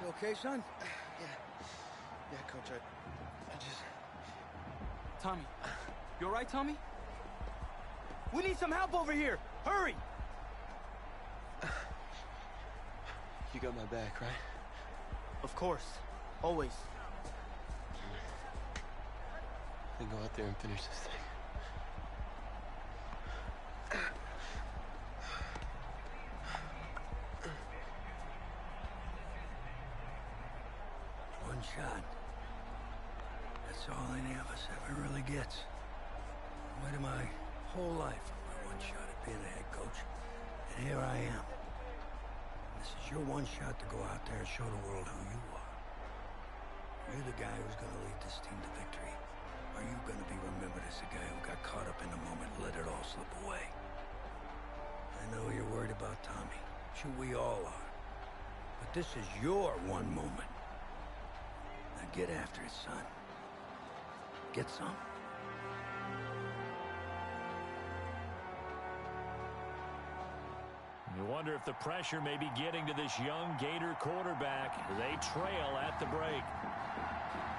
okay, son? Yeah, Coach, I just... Tommy. You all right, Tommy? We need some help over here! Hurry! You got my back, right? Of course. Always. Then go out there and finish this thing. One shot. That's all any of us ever really gets. I waited my whole life for my one shot at being a head coach. And here I am. This is your one shot to go out there and show the world who you are. You're the guy who's going to lead this team to victory. Or are you going to be remembered as the guy who got caught up in the moment and let it all slip away? I know you're worried about Tommy. Sure, we all are. But this is your one moment. Now get after it, son. Get some. You wonder if the pressure may be getting to this young Gator quarterback. They trail at the break.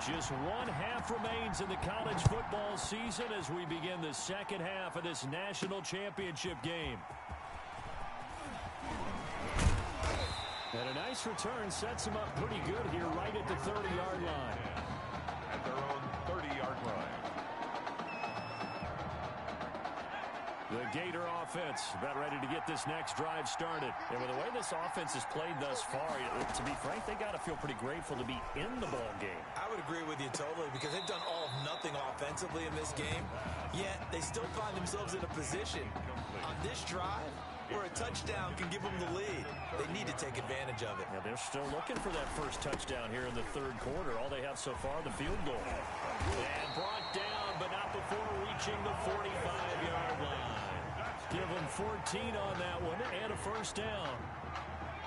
Just one half remains in the college football season as we begin the second half of this national championship game. And a nice return sets them up pretty good here right at the 30-yard line. At their own 30-yard line. The Gator offense about ready to get this next drive started. And with the way this offense has played thus far, to be frank, they got to feel pretty grateful to be in the ball game. I would agree with you totally because they've done all of nothing offensively in this game, yet they still find themselves in a position on this drive where a touchdown can give them the lead. They need to take advantage of it. Yeah, they're still looking for that first touchdown here in the third quarter. All they have so far, the field goal. And brought down, but not before reaching the 45-yard line. Give them 14 on that one and a first down.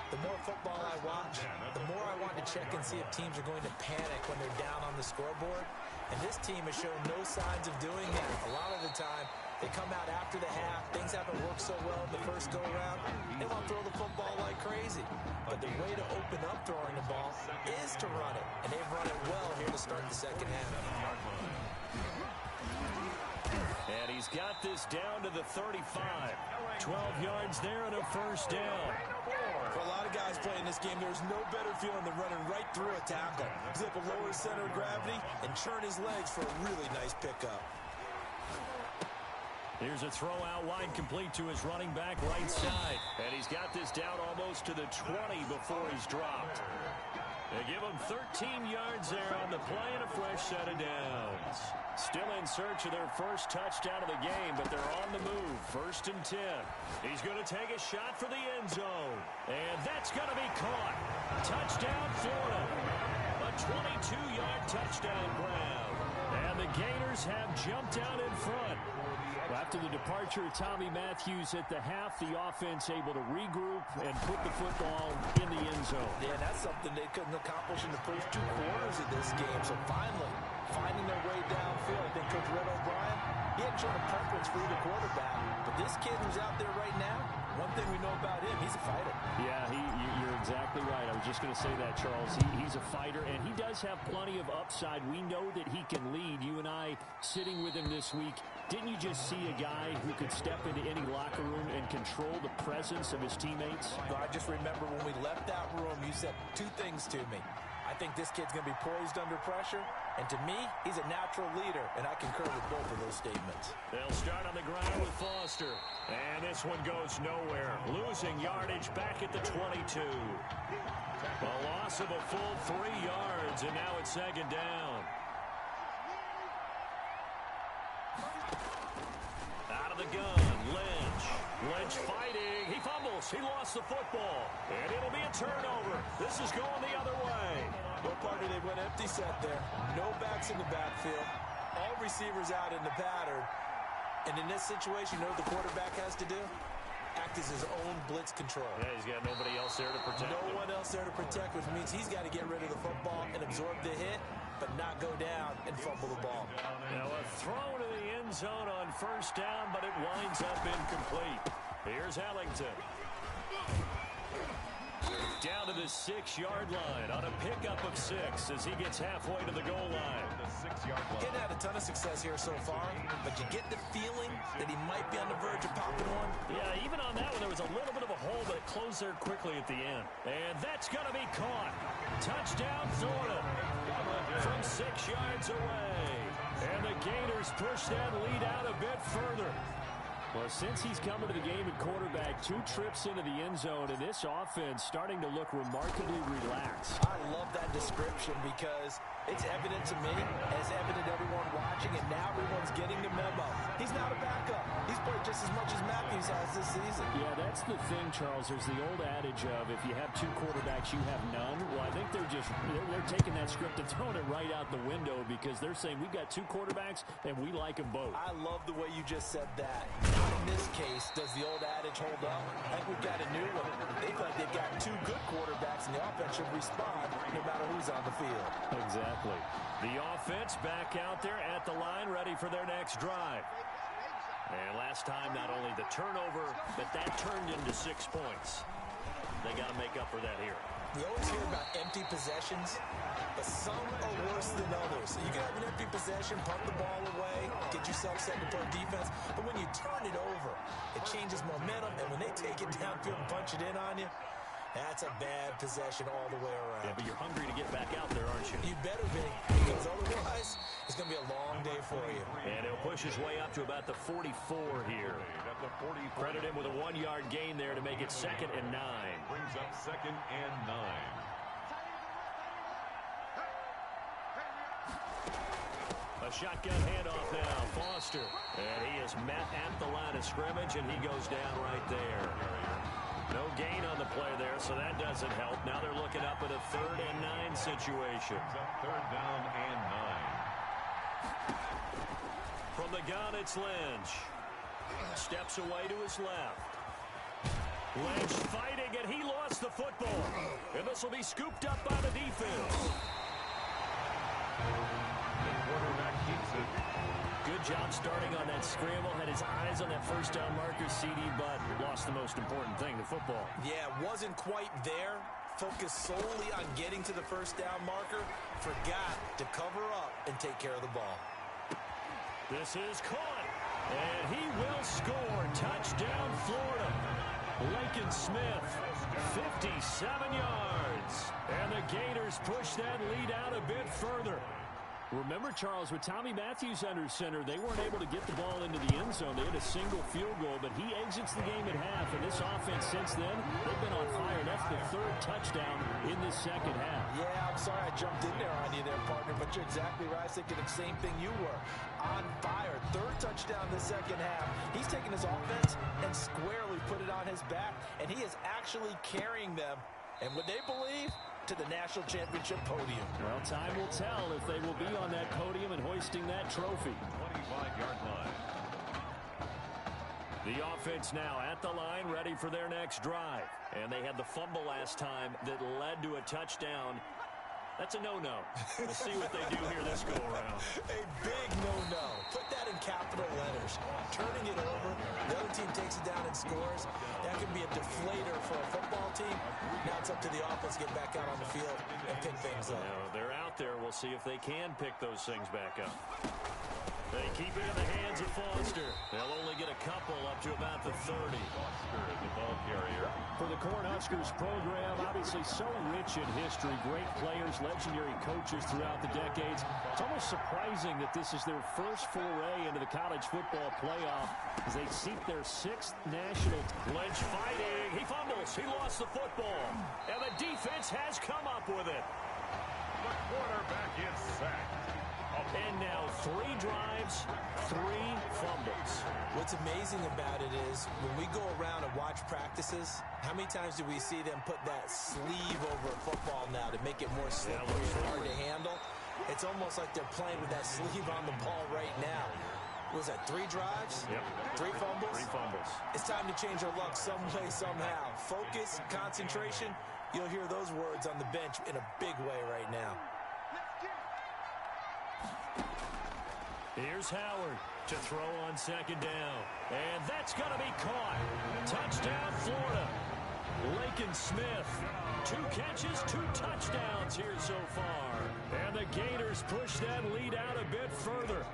The more football I watch, the more I want to check and see if teams are going to panic when they're down on the scoreboard. And this team has shown no signs of doing that. A lot of the time, they come out after the half. Things haven't worked so well in the first go-around. They want to throw the football like crazy. But the way to open up throwing the ball is to run it. And they've run it well here to start the second half. And he's got this down to the 35. 12 yards there and a first down. For a lot of guys playing this game, there's no better feeling than running right through a tackle. Zip a lower center of gravity and churn his legs for a really nice pickup. Here's a throw out wide, complete to his running back right side. And he's got this down almost to the 20 before he's dropped. They give him 13 yards there on the play and a fresh set of downs. Still in search of their first touchdown of the game, but they're on the move. First and 10. He's going to take a shot for the end zone. And that's going to be caught. Touchdown, Florida. A 22-yard touchdown grab. And the Gators have jumped out in front. Well, after the departure of Tommy Matthews at the half, the offense able to regroup and put the football in the end zone. Yeah, that's something they couldn't accomplish in the first two quarters of this game. So finally, finding their way downfield. I think Coach Red O'Brien, he hadn't shown a preference for either quarterback. But this kid who's out there right now, one thing we know about him, he's a fighter. Yeah, you're exactly right. I was just going to say that, Charles. He's a fighter, and he does have plenty of upside. We know that he can lead. You and I sitting with him this week, didn't you just see a guy who could step into any locker room and control the presence of his teammates? No, I just remember when we left that room, you said two things to me. I think this kid's going to be poised under pressure, and to me, he's a natural leader, and I concur with both of those statements. They'll start on the ground with Foster, and this one goes nowhere. Losing yardage back at the 22. A loss of a full 3 yards, and now it's second down. Out of the gun, Lynch. Lynch fighting. He fumbles. He lost the football. And it'll be a turnover. This is going the other way. Well, partner, they went empty set there. No backs in the backfield. All receivers out in the pattern. And in this situation, you know what the quarterback has to do? Act as his own blitz control. Yeah, he's got nobody else there to protect him. No one else there to protect, which means he's got to get rid of the football and absorb the hit, but not go down and fumble the ball. Now a throw to the end zone on first down, but it winds up incomplete. Here's Ellington. Down to to the 6-yard line on a pickup of 6 as he gets halfway to the goal line. The 6-yard line. Getting had a ton of success here so far, but you get the feeling that he might be on the verge of popping one. Yeah, even on that one, there was a little bit of a hole, but it closed there quickly at the end. And that's going to be caught. Touchdown, Florida, from 6 yards away. And the Gators push that lead out a bit further. Well, since he's coming to the game at quarterback, 2 trips into the end zone, and this offense starting to look remarkably relaxed. I love that description because it's evident to me, as evident to everyone watching, and now everyone's getting the memo. He's not a backup. He's played just as much as Matthews has this season. Yeah, that's the thing, Charles. There's the old adage of if you have 2 quarterbacks, you have none. Well, I think they're taking that script and throwing it right out the window because they're saying we've got 2 quarterbacks and we like them both. I love the way you just said that. In this case, does the old adage hold up? I think we've got a new one. They feel like they've got 2 good quarterbacks, and the offense should respond no matter who's on the field. Exactly. The offense back out there at the line, ready for their next drive. And last time, not only the turnover, but that turned into 6 points. They got to make up for that here. We always hear about empty possessions, but some are worse than others. You can have an empty possession, punt the ball away, get yourself set to play defense, but when you turn it over, it changes momentum, and when they take it downfield and punch it in on you, that's a bad possession all the way around. Yeah, but you're hungry to get back out there, aren't you? You better be, because otherwise, it's going to be a long day for you. And he'll push his way up to about the 44 here. At the 44. Credit him with a 1-yard gain there to make it 2nd and 9. Brings up 2nd and 9. A shotgun handoff now, Foster. And he is met at the line of scrimmage, and he goes down right there. No gain on the play there, so that doesn't help. Now they're looking up at a 3rd and 9 situation. Brings up 3rd down and 9. From the gun, it's Lynch. Steps away to his left. Lynch fighting, and he lost the football. And this will be scooped up by the defense. The quarterback keeps it. Good job starting on that scramble. Had his eyes on that first down marker, CD, but lost the most important thing, the football. Yeah, wasn't quite there. Focused solely on getting to the first down marker. Forgot to cover up and take care of the ball. This is caught, and he will score. Touchdown, Florida. Lincoln Smith, 57 yards. And the Gators push that lead out a bit further. Remember, Charles, with Tommy Matthews under center, they weren't able to get the ball into the end zone. They had a single field goal, but he exits the game at half. And this offense since then, they've been on fire. That's the 3rd touchdown in the second half. Yeah, I'm sorry I jumped in there on you there, partner, but you're exactly right. I was thinking the same thing you were. On fire. 3rd touchdown in the second half. He's taking his offense and squarely put it on his back, and he is actually carrying them. And would they believe? To the national championship podium. Well, time will tell if they will be on that podium and hoisting that trophy. 25-yard line. The offense now at the line, ready for their next drive. And they had the fumble last time that led to a touchdown. That's a no-no. We'll see what they do here this go-around. A big no-no. Put that in capital letters. Turning it over, the other team takes it down and scores. That can be a deflator for a football team. Now it's up to the offense to get back out on the field and pick things up. They're out there. We'll see if they can pick those things back up. They keep it in the hands of Foster. They'll only get a couple up to about the 30. Foster is the ball carrier. For the Cornhuskers program, obviously so rich in history, great players, legendary coaches throughout the decades. It's almost surprising that this is their first foray into the college football playoff as they seek their 6th national. Lynch fighting. He fumbles. He lost the football. And the defense has come up with it. The quarterback is sacked. And now 3 drives, 3 fumbles. What's amazing about it is when we go around and watch practices, how many times do we see them put that sleeve over a football now to make it more slippery and hard to handle? It's almost like they're playing with that sleeve on the ball right now. Was that 3 drives? Yep. 3 fumbles? 3 fumbles. It's time to change our luck some way, somehow. Focus, concentration. You'll hear those words on the bench in a big way right now. Here's Howard to throw on 2nd down. And that's going to be caught. Touchdown, Florida. Lakin Smith, 2 catches, 2 touchdowns here so far. And the Gators push that lead out a bit further.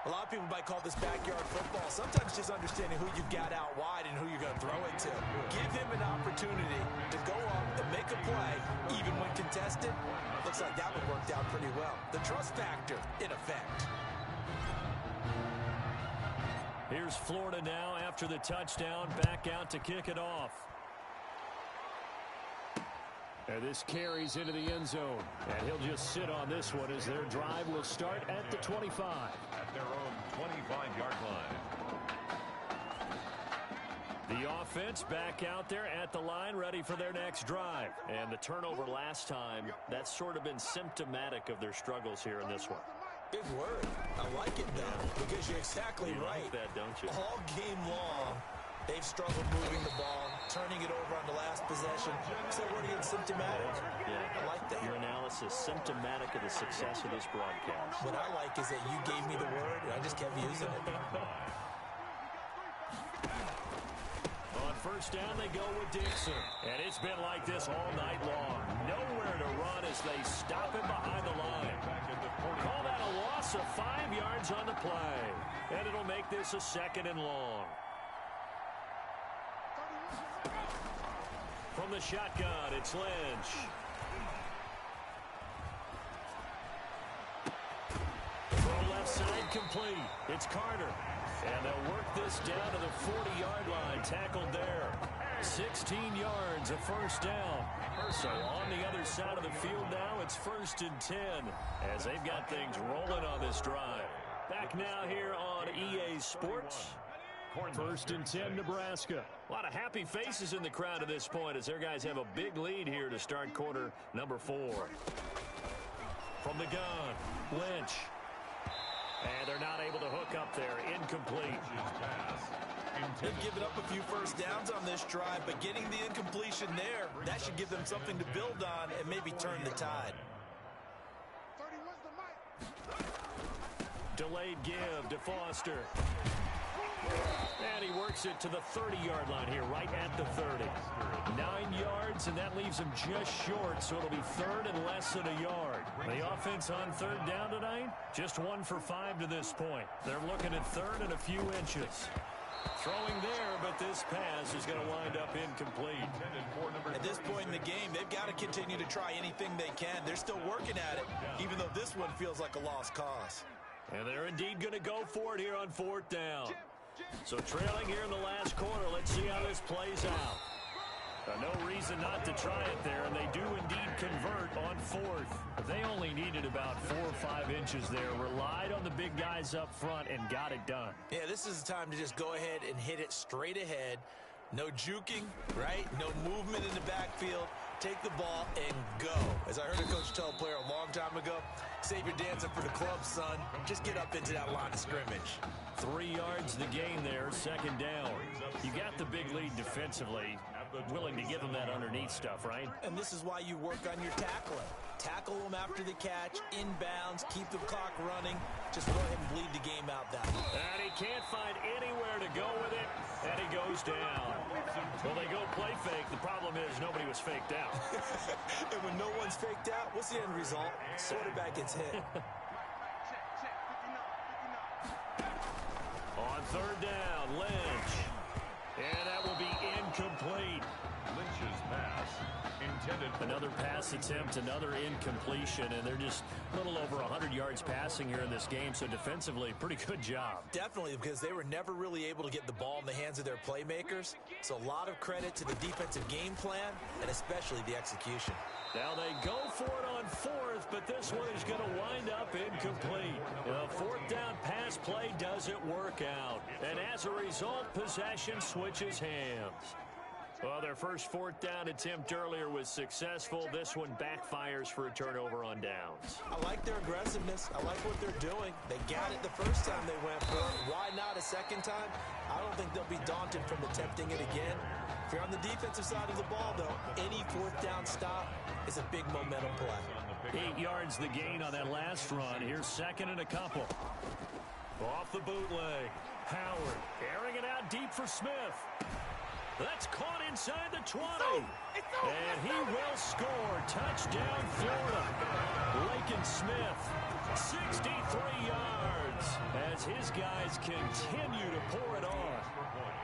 A lot of people might call this backyard football. Sometimes just understanding who you've got out wide and who you're going to throw it to. Give him an opportunity to go up and make a play, even when contested. Looks like that one worked out pretty well. The trust factor, in effect. Here's Florida now after the touchdown, back out to kick it off. And this carries into the end zone. And he'll just sit on this one as their drive will start at the 25. At their own 25-yard line. The offense back out there at the line, ready for their next drive. And the turnover last time, that's sort of been symptomatic of their struggles here in this one. Big word. I like it, though, because you're exactly right. You like that, don't you? All game long, they've struggled moving the ball, turning it over on the last possession. So what are you symptomatic? Yeah, I like that. Your analysis symptomatic of the success of this broadcast. What I like is that you gave me the word, and I just kept using it. On first down, they go with Dixon. And it's been like this all night long. Nowhere to run as they stop him behind the line. Call that a loss of 5 yards on the play. And it'll make this a 2nd and long. From the shotgun, it's Lynch. Throw left side complete. It's Carter. And they'll work this down to the 40-yard line. Tackled there. 16 yards, a first down. So on the other side of the field now, it's 1st and 10 as they've got things rolling on this drive. Back now here on EA Sports. 1st and 10, Nebraska. A lot of happy faces in the crowd at this point as their guys have a big lead here to start quarter number 4. From the gun, Lynch. And they're not able to hook up there. Incomplete. They've given up a few first downs on this drive, but getting the incompletion there, that should give them something to build on and maybe turn the tide. Delayed give to Foster. And he works it to the 30-yard line here, right at the 30. 9 yards, and that leaves him just short, so it'll be 3rd and less than a yard. The offense on 3rd down tonight, just 1 for 5 to this point. They're looking at 3rd and a few inches. Throwing there, but this pass is going to wind up incomplete. At this point in the game, they've got to continue to try anything they can. They're still working at it, even though this one feels like a lost cause. And they're indeed going to go for it here on 4th down. So trailing here in the last quarter, let's see how this plays out. No reason not to try it there, and they do indeed convert on 4th. But they only needed about 4 or 5 inches there, relied on the big guys up front, and got it done. Yeah, this is the time to just go ahead and hit it straight ahead. No juking, right? No movement in the backfield. Take the ball and go. As I heard a coach tell a player a long time ago, save your dancing for the club, son. Just get up into that line of scrimmage. 3 yards the gain there, 2nd down. You got the big lead defensively. Willing to give them that underneath stuff, right? And this is why you work on your tackling. Tackle them after the catch, inbounds, keep the clock running. Just go ahead and bleed the game out that way. And he can't find anywhere to go with it, and he goes down. Well, they go play fake. The problem is nobody was faked out. And when no one's faked out, what's the end result? Quarterback gets hit. On 3rd down, Lynch. And that will be incomplete. Lynch's pass intended. Another pass attempt, another incompletion, and they're just a little over 100 yards passing here in this game, so defensively, pretty good job. Definitely, because they were never really able to get the ball in the hands of their playmakers, so a lot of credit to the defensive game plan, and especially the execution. Now they go for it on 4th, but this one is going to wind up incomplete. The 4th down pass play doesn't work out, and as a result, possession switches hands. Well, their first 4th down attempt earlier was successful. This one backfires for a turnover on downs. I like their aggressiveness. I like what they're doing. They got it the first time they went for it. Why not a second time? I don't think they'll be daunted from attempting it again. If you're on the defensive side of the ball, though, any 4th down stop is a big momentum play. 8 yards the gain on that last run. Here's 2nd and a couple. Off the bootleg. Howard airing it out deep for Smith. That's caught inside the 20. And he will score. Touchdown, Florida. Lakin Smith, 63 yards as his guys continue to pour it on.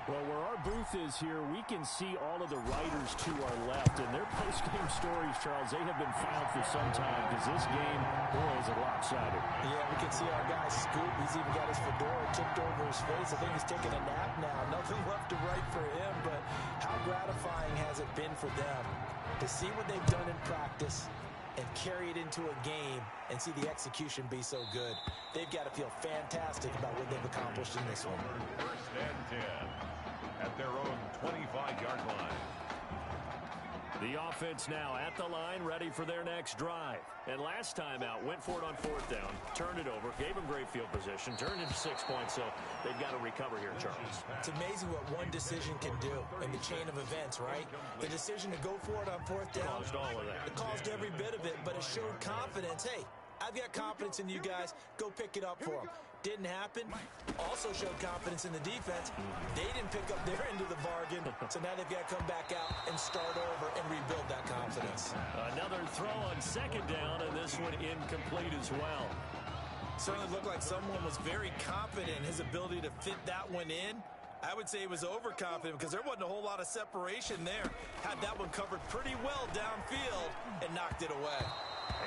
Well, where our booth is here, we can see all of the writers to our left. And their post-game stories, Charles, they have been filed for some time because this game, boy, is it lopsided. Yeah, we can see our guy Scoop. He's even got his fedora tipped over his face. I think he's taking a nap now. Nothing left to write for him, but how gratifying has it been for them to see what they've done in practice and carry it into a game and see the execution be so good. They've got to feel fantastic about what they've accomplished in this one. First and 10 at their own 25-yard line. The offense now at the line, ready for their next drive. And last time out, went for it on fourth down, turned it over, gave them great field position, turned into 6 points, so they've got to recover here, Charles. It's amazing what one decision can do in the chain of events, right? The decision to go for it on fourth down. Caused all of that. It caused every bit of it, but it showed confidence. Hey, I've got confidence in you guys. Go pick it up for them. Didn't happen. Also showed confidence in the defense. They didn't pick up their end of the bargain, so now they've got to come back out and start over and rebuild that confidence. Another throw on second down, and this one incomplete as well. Certainly looked like someone was very confident in his ability to fit that one in. I would say he was overconfident because there wasn't a whole lot of separation there. Had that one covered pretty well downfield and knocked it away.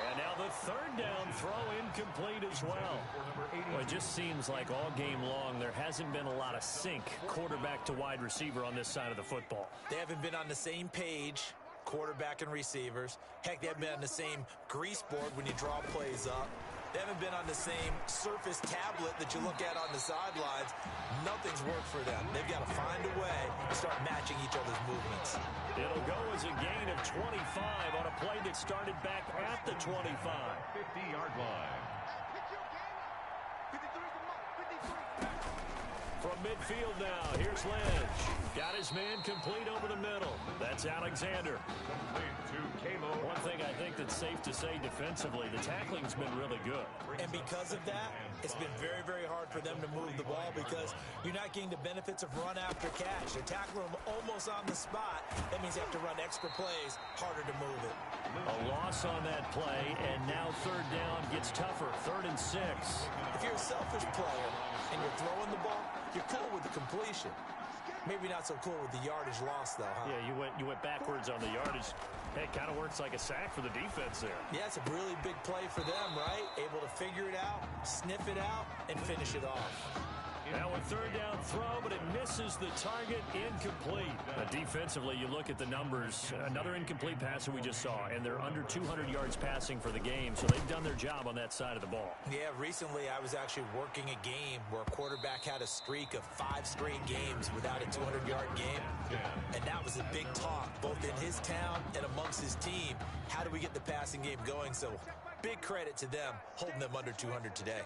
And now the third down throw incomplete as well. Well, it just seems like all game long there hasn't been a lot of sync quarterback to wide receiver on this side of the football. They haven't been on the same page, quarterback and receivers. Heck, they haven't been on the same grease board when you draw plays up. They haven't been on the same surface tablet that you look at on the sidelines. Nothing's worked for them. They've got to find a way to start matching each other's movements. It'll go as a gain of 25 on a play that started back at the 25. 50-yard line. From midfield now, here's Lynch. Got his man complete over the middle. That's Alexander. One thing I think that's safe to say defensively, the tackling's been really good. And because of that, it's been very, very hard for them to move the ball because you're not getting the benefits of run after catch. They're tackling them almost on the spot. That means they have to run extra plays, harder to move it. A loss on that play, and now third down gets tougher. 3rd and 6. If you're a selfish player and you're throwing the ball, you're cool with the completion. Maybe not so cool with the yardage loss, though, huh? Yeah, you went backwards on the yardage. It kind of works like a sack for the defense there. Yeah, it's a really big play for them, right? Able to figure it out, sniff it out, and finish it off. Now a third down throw, but it misses the target, incomplete. Defensively, you look at the numbers. Another incomplete pass that we just saw, and they're under 200 yards passing for the game, so they've done their job on that side of the ball. Yeah, recently I was actually working a game where a quarterback had a streak of 5 straight games without a 200-yard game, and that was a big talk, both in his town and amongst his team. How do we get the passing game going? So big credit to them, holding them under 200 today.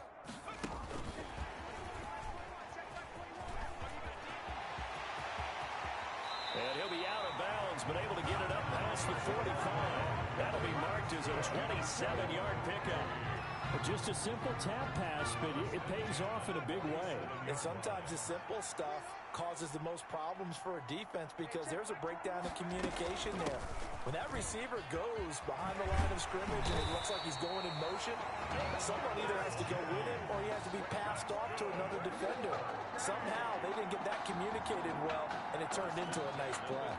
And he'll be out of bounds, but able to get it up past the 45. That'll be marked as a 27-yard pickup. Just a simple tap pass, but it pays off in a big way. And sometimes the simple stuff causes the most problems for a defense because there's a breakdown in communication there. When that receiver goes behind the line of scrimmage and it looks like he's going in motion, someone either has to go with him or he has to be passed off to another defender. Somehow they didn't get that communicated well, and it turned into a nice play.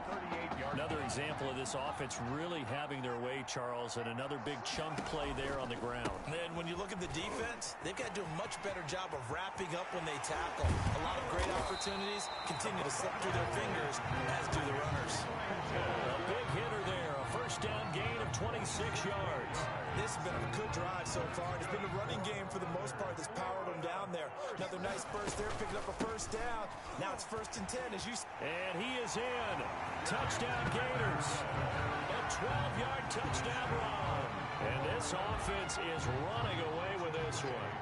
Another example of this offense really having their way, Charles, and another big chunk play there on the ground. And then when you look at the defense, they've got to do a much better job of wrapping up when they tackle. A lot of great opportunities continue to slip through their fingers, as do the runners. A big hitter there, a first down gain of 26 yards. This has been a good drive so far. It's been the running game for the most part that's powered them down there. Another nice burst there, picking up a first down. Now it's 1st and 10 as you... And he is in. Touchdown Gators. A 12-yard touchdown run. And this offense is running away with this one.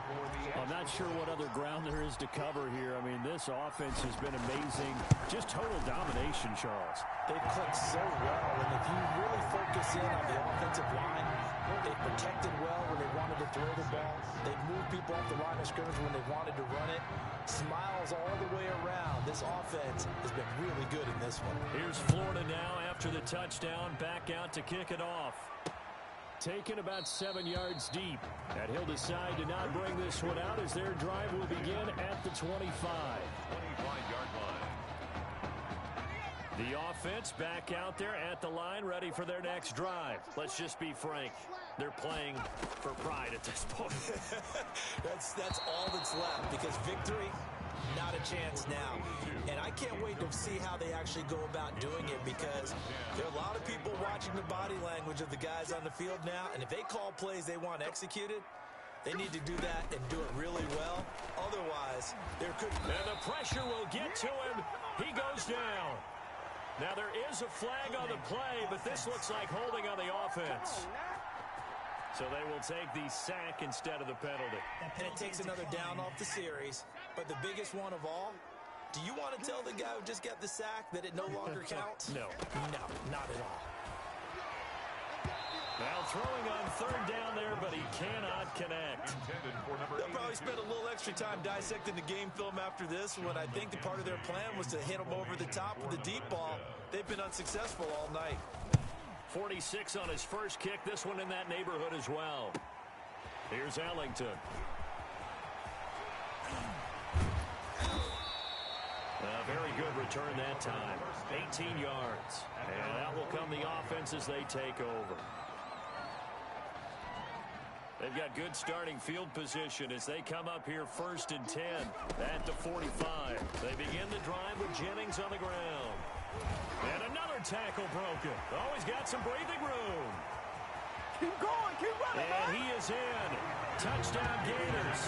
I'm not sure what other ground there is to cover here. I mean, this offense has been amazing. Just total domination, Charles. They've clicked so well, and if you really focus in on the offensive line, They've protected well when they wanted to throw the ball. They've moved people off the line of scrimmage when they wanted to run it. Smiles all the way around. This offense has been really good in this one. Here's Florida now after the touchdown, back out to kick it off. Taken about 7 yards deep. And he'll decide to not bring this one out as their drive will begin at the 25. 25-yard line. The offense back out there at the line, ready for their next drive. Let's just be frank. They're playing for pride at this point. That's all that's left, because victory, not a chance now. And I can't wait to see how they actually go about doing it, because there are a lot of people watching the body language of the guys on the field now, and if they call plays they want executed, they need to do that and do it really well. Otherwise, there could be... And the pressure will get to him. He goes down. Now there is a flag on the play, but this looks like holding on the offense. So they will take the sack instead of the penalty. And it takes another down off the series. But the biggest one of all, do you want to tell the guy who just got the sack that it no longer counts? No. No, not at all. Now throwing on third down there, but he cannot connect. They'll probably spend a little extra time dissecting the game film after this when I think the part of their plan was to hit them over the top with the deep ball. They've been unsuccessful all night. 46 on his first kick, this one in that neighborhood as well. Here's Ellington. A very good return that time. 18 yards. And that will come the offense as they take over. They've got good starting field position as they come up here 1st and 10 at the 45. They begin the drive with Jennings on the ground. And another tackle broken. Oh, he's got some breathing room. Keep going, keep running, and he is in. Touchdown Gators.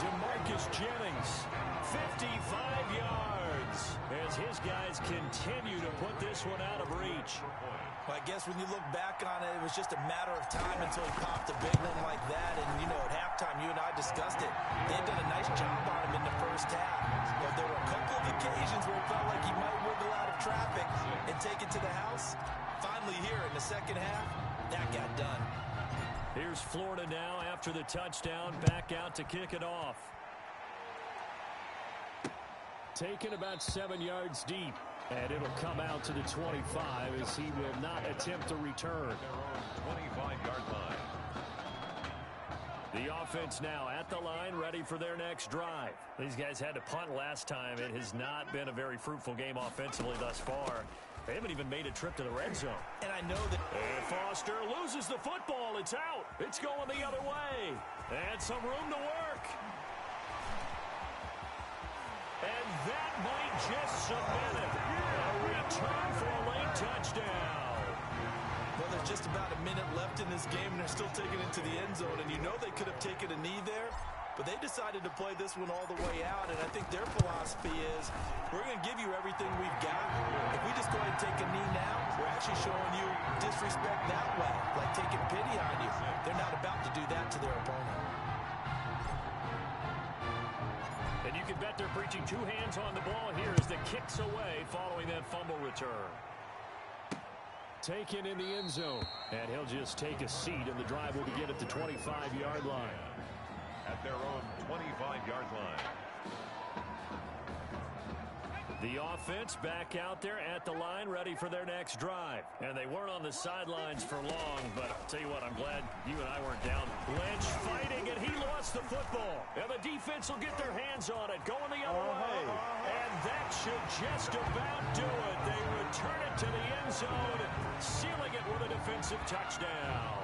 DeMarcus Jennings, 55 yards as his guys continue to put this one out of reach. Well, I guess when you look back on it, it was just a matter of time until he popped a big one like that. And, you know, at halftime, you and I discussed it. They had done a nice job on him in the first half. But there were a couple of occasions where it felt like he might wiggle out of traffic and take it to the house. Finally here in the second half, that got done. Here's Florida now after the touchdown, back out to kick it off. Taken about 7 yards deep. And it'll come out to the 25 as he will not attempt to return. 25-yard line. The offense now at the line, ready for their next drive. These guys had to punt last time. It has not been a very fruitful game offensively thus far. They haven't even made a trip to the red zone. And I know that... And Foster loses the football. It's out. It's going the other way. And some room to work. And that might just submit it. A return for a late touchdown. Well, there's just about a minute left in this game, and they're still taking it to the end zone. And you know they could have taken a knee there, but they decided to play this one all the way out. And I think their philosophy is, we're going to give you everything we've got. If we just go ahead and take a knee now, we're actually showing you disrespect that way, like taking pity on you. They're not about to do that to their opponent. And you can bet they're preaching two hands on the ball here as the kick's away following that fumble return. Taken in the end zone. And he'll just take a seat, and the drive will begin at the 25-yard line. At their own 25-yard line. The offense back out there at the line, ready for their next drive. And they weren't on the sidelines for long, but I'll tell you what, I'm glad you and I weren't down. Lynch fighting, and he lost the football. And the defense will get their hands on it, going the other way. And that should just about do it. They return it to the end zone, sealing it with a defensive touchdown.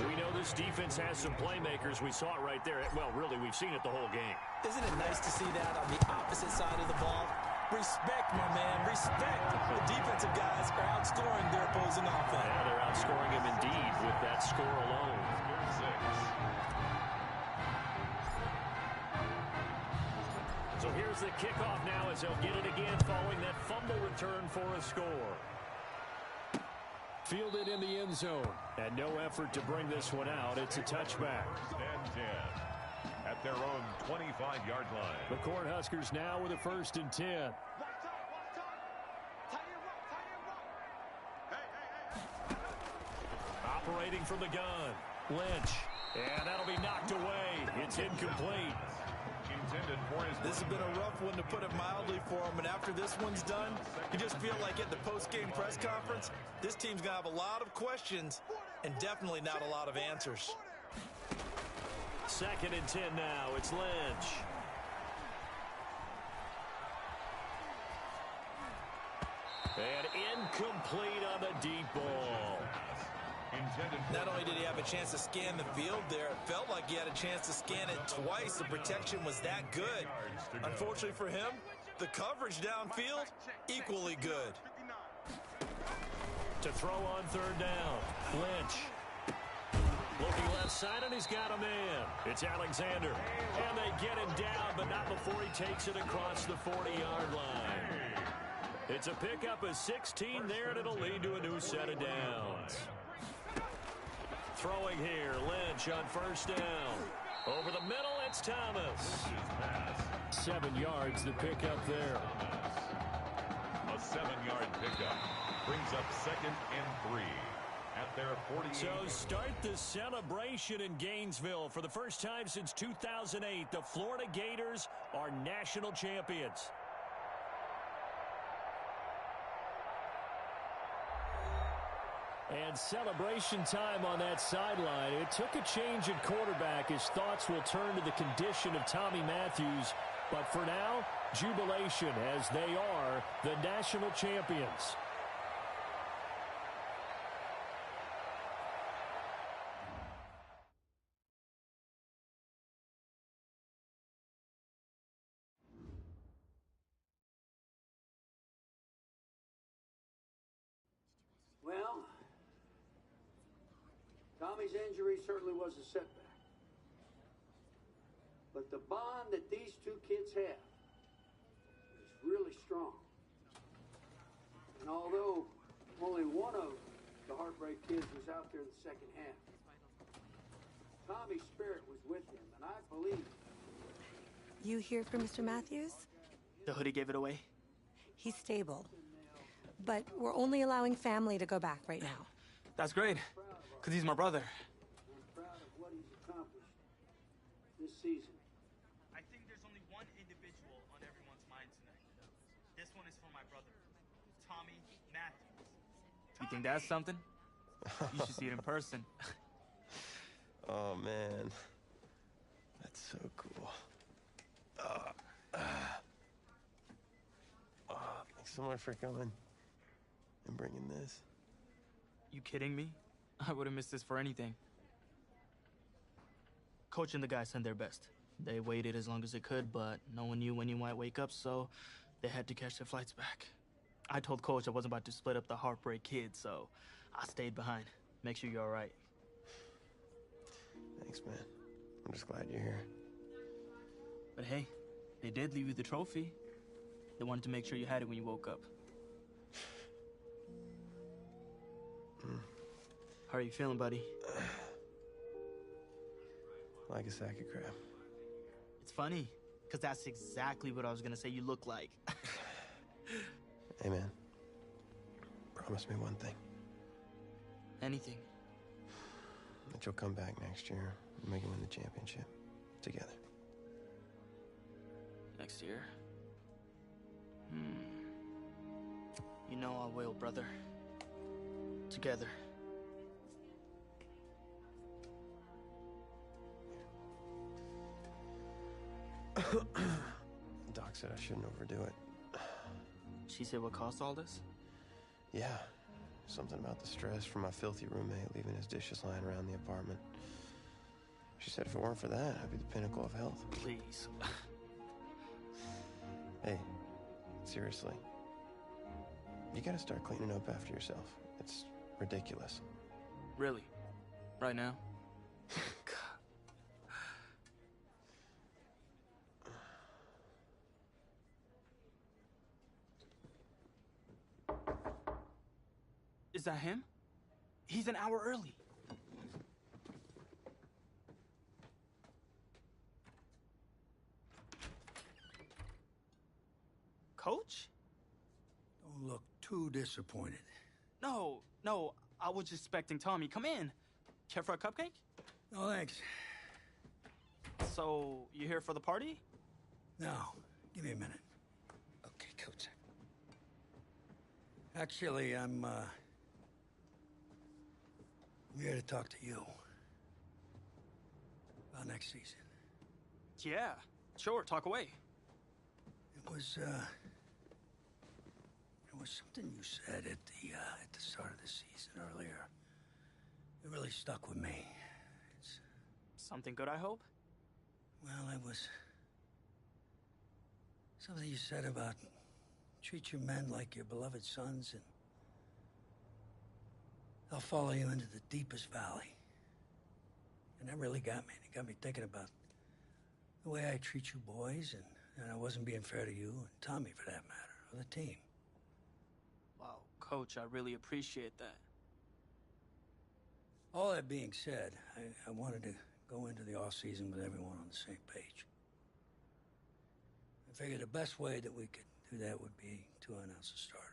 We know this defense has some playmakers. We saw it right there. Well, really, we've seen it the whole game. Isn't it nice to see that on the opposite side of the ball? Respect, my man, respect. The defensive guys are outscoring their opposing offense. Yeah, they're outscoring him indeed with that score alone. So here's the kickoff now as they'll get it again following that fumble return for a score. Fielded in the end zone. And no effort to bring this one out. It's a touchback. And 10 at their own 25-yard line. The Cornhuskers now with a 1st and 10. operating from the gun. Lynch. And that'll be knocked away. It's incomplete. Intended for his... This has been a rough one, to put it mildly, for him. And after this one's done, you just feel like at the post-game press conference, this team's going to have a lot of questions and definitely not a lot of answers. 2nd and 10 now. It's Lynch. And incomplete on the deep ball. Not only did he have a chance to scan the field there, it felt like he had a chance to scan it twice. The protection was that good. Unfortunately for him, the coverage downfield, equally good. To throw on 3rd down. Lynch. Looking left side, and he's got a man. It's Alexander. And they get him down, but not before he takes it across the 40-yard line. It's a pickup of 16 there, and it'll lead to a new set of downs. Throwing here, Lynch on 1st down. Over the middle, it's Thomas. 7 yards, the pickup there. A 7-yard pickup brings up 2nd and 3 at their 48. So start the celebration in Gainesville. For the first time since 2008, the Florida Gators are national champions. And celebration time on that sideline. It took a change at quarterback. His thoughts will turn to the condition of Tommy Matthews. But for now, jubilation as they are the national champions. Well, Tommy's injury certainly was a setback. But the bond that these two kids have is really strong. And although only one of the Heartbreak Kids was out there in the second half, Tommy's spirit was with him, and I believe... You here for Mr. Matthews? The hoodie gave it away? He's stable. But we're only allowing family to go back right now. That's great, because he's my brother. I'm proud of what he's accomplished this season. I think there's only one individual on everyone's mind tonight. This one is for my brother, Tommy Matthews. You think that's something? You should see it in person. Oh, man. That's so cool. Thanks so much for coming and bringing this. You kidding me? I would have missed this for anything. Coach and the guys sent their best. They waited as long as they could, but no one knew when you might wake up, so they had to catch their flights back. I told Coach I wasn't about to split up the Heartbreak Kids, so I stayed behind. Make sure you're all right. Thanks, man. I'm just glad you're here. But hey, they did leave you the trophy. They wanted to make sure you had it when you woke up. How are you feeling, buddy? Like a sack of crap. It's funny, because that's exactly what I was going to say you look like. Hey, man. Promise me one thing. Anything. That you'll come back next year and make it win the championship. Together. Next year? You know I will, brother. Together. Doc said I shouldn't overdo it. She said what caused all this? Yeah. Something about the stress from my filthy roommate leaving his dishes lying around the apartment. She said if it weren't for that, I'd be the pinnacle of health. Please. Hey, seriously. You gotta start cleaning up after yourself. It's ridiculous. Really? Right now? Is that him? He's an hour early. Coach? Don't look too disappointed. No, I was just expecting Tommy. Come in. Care for a cupcake? No, thanks. So, you here for the party? No, give me a minute. Okay, Coach. Actually, I'm here to talk to you about next season. Yeah, sure, talk away. It was something you said at the start of the season earlier. It really stuck with me. It's, Something good, I hope? well, it was something you said about treat your men like your beloved sons, and they'll follow you into the deepest valley. And that really got me. It got me thinking about the way I treat you boys, and I wasn't being fair to you, and Tommy for that matter, or the team. Wow, Coach, I really appreciate that. All that being said, I wanted to go into the off-season with everyone on the same page. I figured the best way that we could do that would be to announce a starter.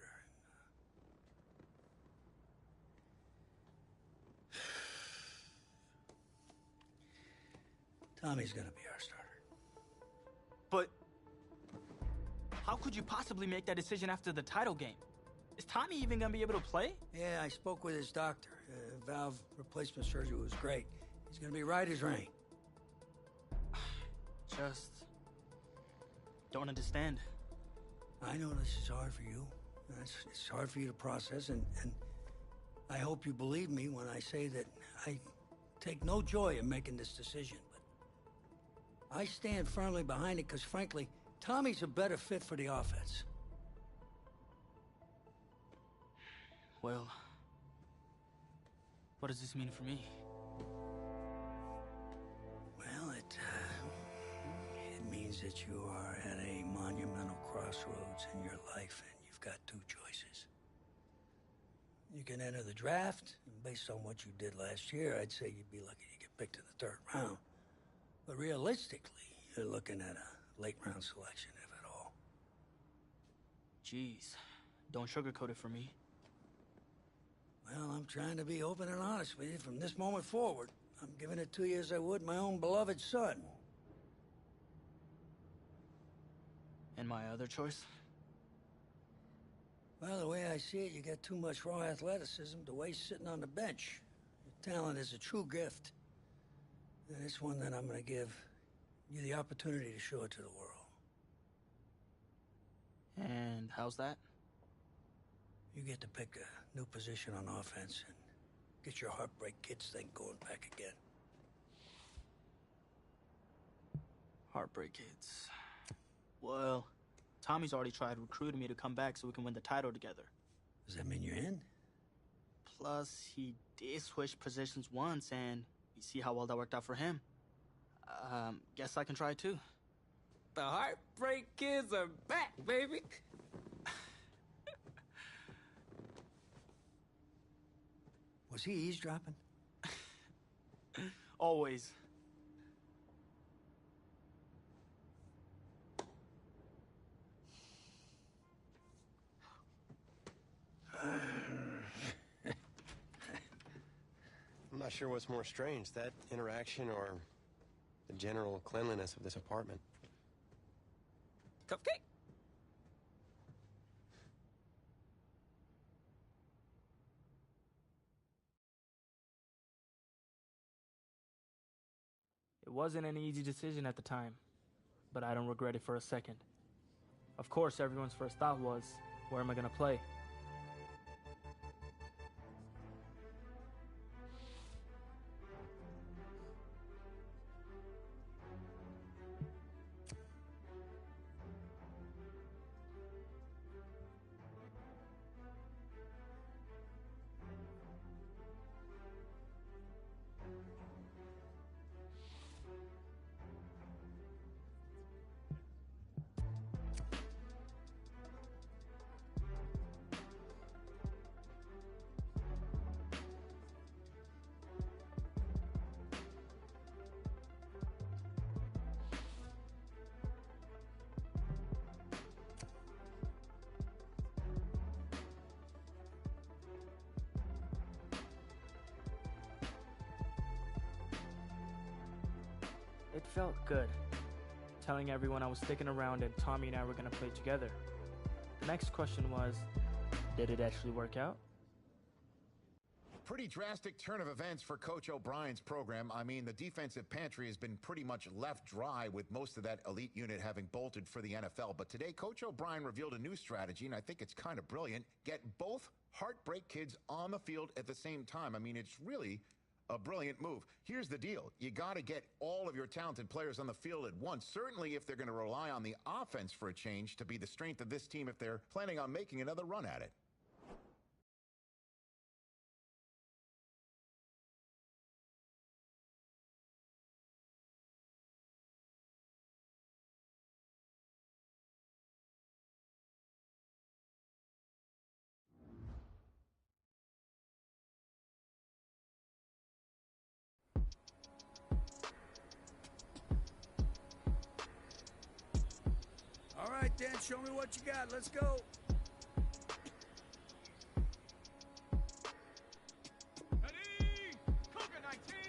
Tommy's gonna be our starter. But how could you possibly make that decision after the title game? Is Tommy even gonna be able to play? Yeah, I spoke with his doctor. Valve replacement surgery was great. He's gonna be right as rain. Just don't understand. I know this is hard for you. It's hard for you to process, and I hope you believe me when I say that I take no joy in making this decision. But I stand firmly behind it because, frankly, Tommy's a better fit for the offense. Well, what does this mean for me? Well, it means that you are at a monumental crossroads in your life, and you've got two choices. You can enter the draft, and based on what you did last year, I'd say you'd be lucky to get picked in the third round. But realistically, you're looking at a late round selection, if at all. Jeez, don't sugarcoat it for me. Well, I'm trying to be open and honest with you from this moment forward. I'm giving it to you as I would my own beloved son. And my other choice? Well, the way I see it, you got too much raw athleticism to waste sitting on the bench. Your talent is a true gift. And it's one that I'm going to give you the opportunity to show it to the world. And how's that? You get to pick a new position on offense and get your Heartbreak Kids thing going back again. Heartbreak Kids. Well, Tommy's already tried recruiting me to come back so we can win the title together. Does that mean you're in? Plus, he did switch positions once, and you see how well that worked out for him. Guess I can try too. The Heartbreak Kids are back, baby. Was he eavesdropping? Always. I'm not sure what's more strange, that interaction or the general cleanliness of this apartment. Cupcake? It wasn't an easy decision at the time, but I don't regret it for a second. Of course, everyone's first thought was, where am I gonna play? It felt good, telling everyone I was sticking around and Tommy and I were going to play together. The next question was, did it actually work out? Pretty drastic turn of events for Coach O'Brien's program. I mean, the defensive pantry has been pretty much left dry with most of that elite unit having bolted for the NFL. But today, Coach O'Brien revealed a new strategy, and I think it's kind of brilliant. Get both heartbreak kids on the field at the same time. I mean, it's really a brilliant move. Here's the deal. You got to get all of your talented players on the field at once, certainly if they're going to rely on the offense for a change to be the strength of this team if they're planning on making another run at it. All right, Dan, show me what you got. Let's go. Ready? Cougar 19.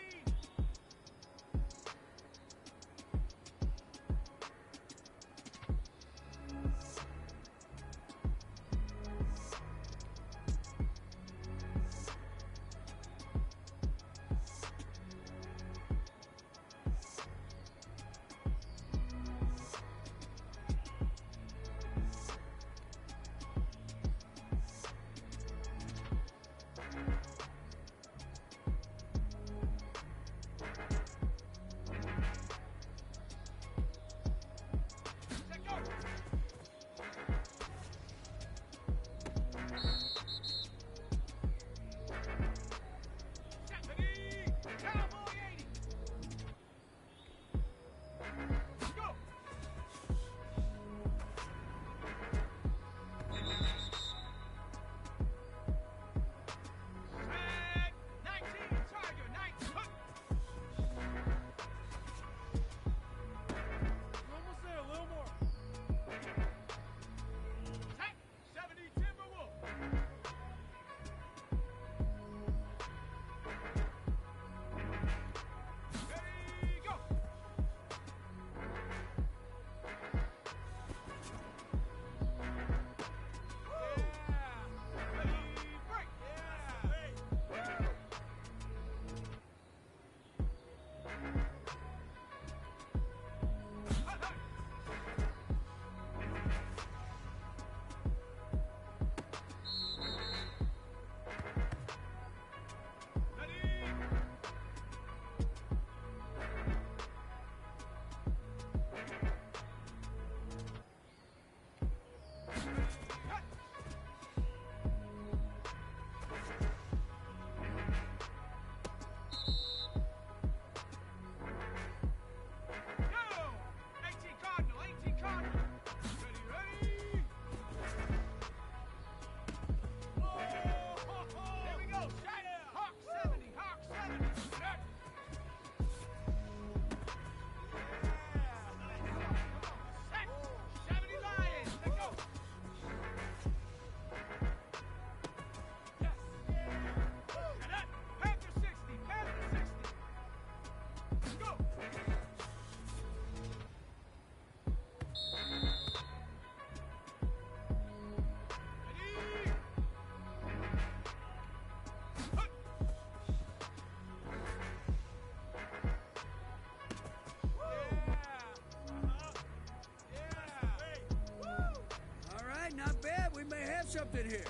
something here.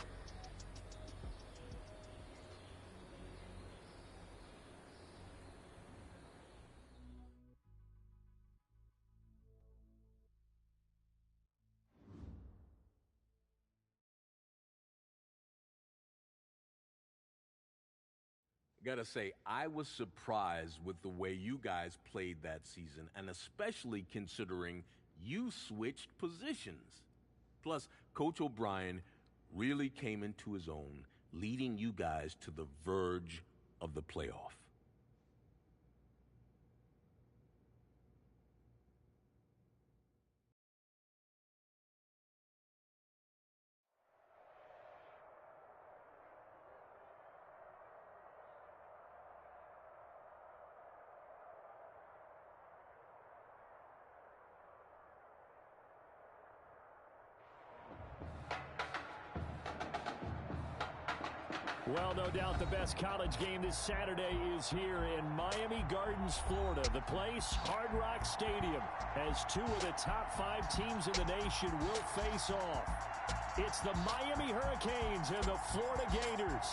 Gotta say, I was surprised with the way you guys played that season, and especially considering you switched positions. Plus, Coach O'Brien really came into his own, leading you guys to the verge of the playoff. Well, no doubt the best college game this Saturday is here in Miami Gardens, Florida. The place, Hard Rock Stadium, as two of the top 5 teams in the nation will face off. It's the Miami Hurricanes and the Florida Gators.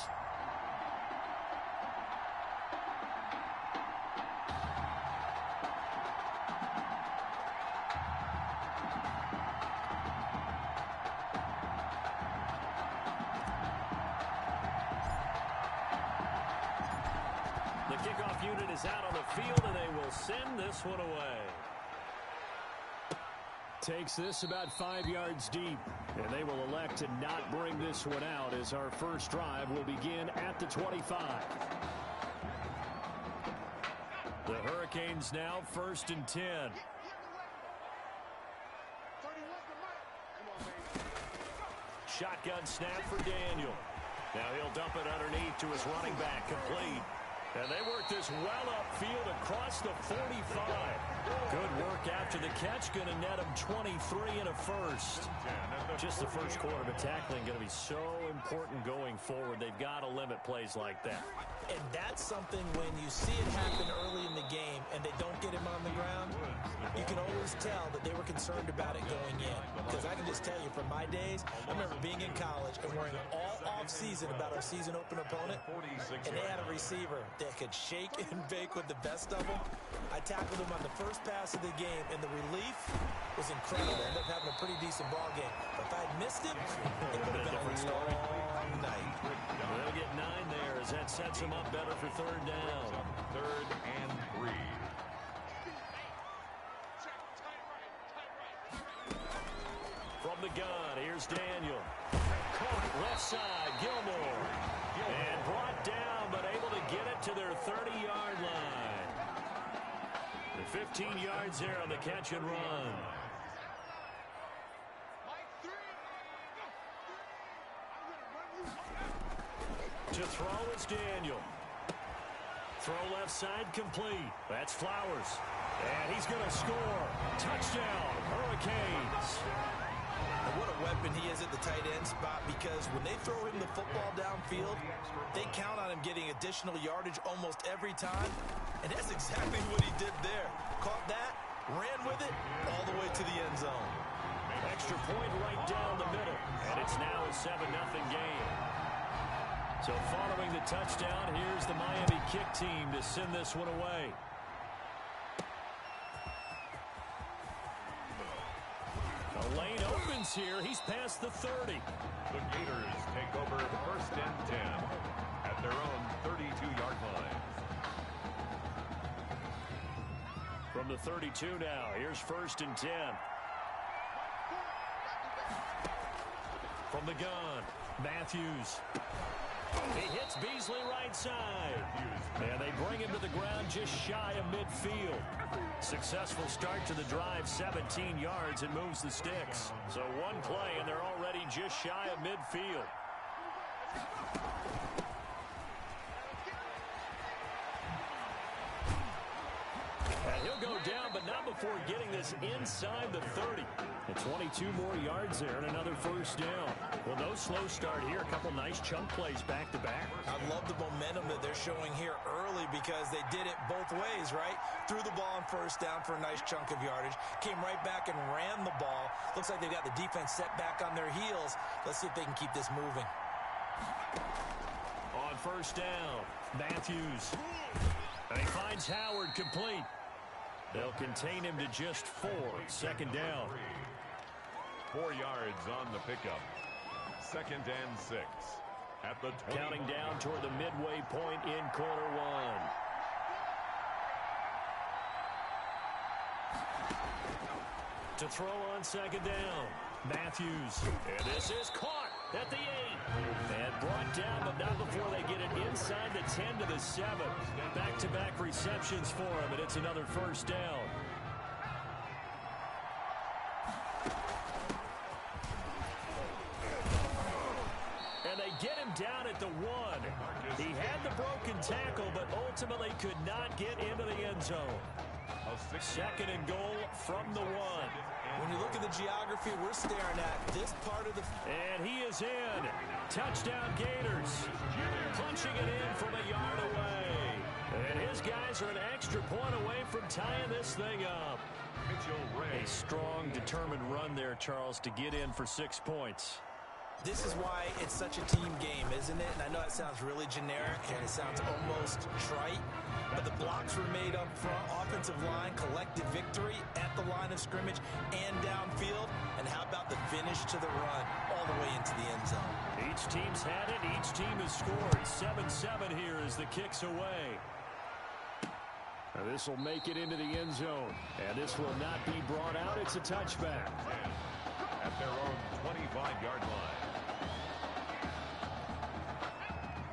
Kickoff unit is out on the field, and they will send this one away. Takes this about 5 yards deep, and they will elect to not bring this one out as our first drive will begin at the 25. The Hurricanes now 1st and 10. Shotgun snap for Daniel. Now he'll dump it underneath to his running back, complete. And they work this well upfield across the 45. Good work after the catch. Going to net him 23 and a first. Just the first quarter, but tackling going to be so important going forward. They've got to limit plays like that. And that's something when you see it happen early in the game and they don't get him on the ground, you can always tell that they were concerned about it going in. Because I can just tell you from my days, I remember being in college and worrying all off-season about our season open opponent, and they had a receiver that could shake and bake with the best of them. I tackled him on the first pass of the game, and the relief was incredible. I ended up having a pretty decent ball game. But if I'd missed him, it would have been a long night. They'll get 9 there as that sets him up better for 3rd down. 3rd and 3. From the gun, here's Daniel. Caught left side, Gilmore. And brought down, but able to get it to their 30-yard line. The 15 yards there on the catch and run. To throw is Daniel. Throw left side complete. That's Flowers. And he's going to score. Touchdown, Hurricanes. And what a weapon he is at the tight end spot, because when they throw him the football downfield, they count on him getting additional yardage almost every time. And that's exactly what he did there. Caught that, ran with it, all the way to the end zone. Extra point right down the middle. And it's now a 7-0 game. So following the touchdown, here's the Miami kick team to send this one away. The lane opens here. He's past the 30. The Gators take over 1st and 10 at their own 32-yard line. From the 32 now, here's 1st and 10. From the gun, Matthews. He hits Beasley right side. And they bring him to the ground just shy of midfield. Successful start to the drive, 17 yards, and moves the sticks. So one play, and they're already just shy of midfield. And he'll go down, but not before getting this inside the 30. And 22 more yards there and another first down. Well, no slow start here. A couple nice chunk plays back-to-back. I love the momentum that they're showing here early, because they did it both ways, right? Threw the ball on 1st down for a nice chunk of yardage. Came right back and ran the ball. Looks like they've got the defense set back on their heels. Let's see if they can keep this moving. On 1st down, Matthews. And he finds Howard complete. They'll contain him to just 4. 2nd down. 4 yards on the pickup. 2nd and 6 at the 20. Counting down toward the midway point in quarter 1. To throw on 2nd down, Matthews. And this is caught at the 8. And brought down, but not before they get it inside the 10 to the 7. Back-to-back receptions for him, and it's another first down. And they get him down at the 1. He had the broken tackle, but ultimately could not get into the end zone. 2nd and goal from the 1. When you look at the geography we're staring at, this part of the... And he is in. Touchdown, Gators. Cowboys are an extra point away from tying this thing up. A strong, determined run there, Charles, to get in for 6 points. This is why it's such a team game, isn't it? And I know it sounds really generic and it sounds almost trite, but the blocks were made up front, offensive line, collective victory at the line of scrimmage and downfield. And how about the finish to the run all the way into the end zone? Each team's had it. Each team has scored. 7-7 here as the kick's away. Now this will make it into the end zone. And this will not be brought out. It's a touchback. At their own 25-yard line.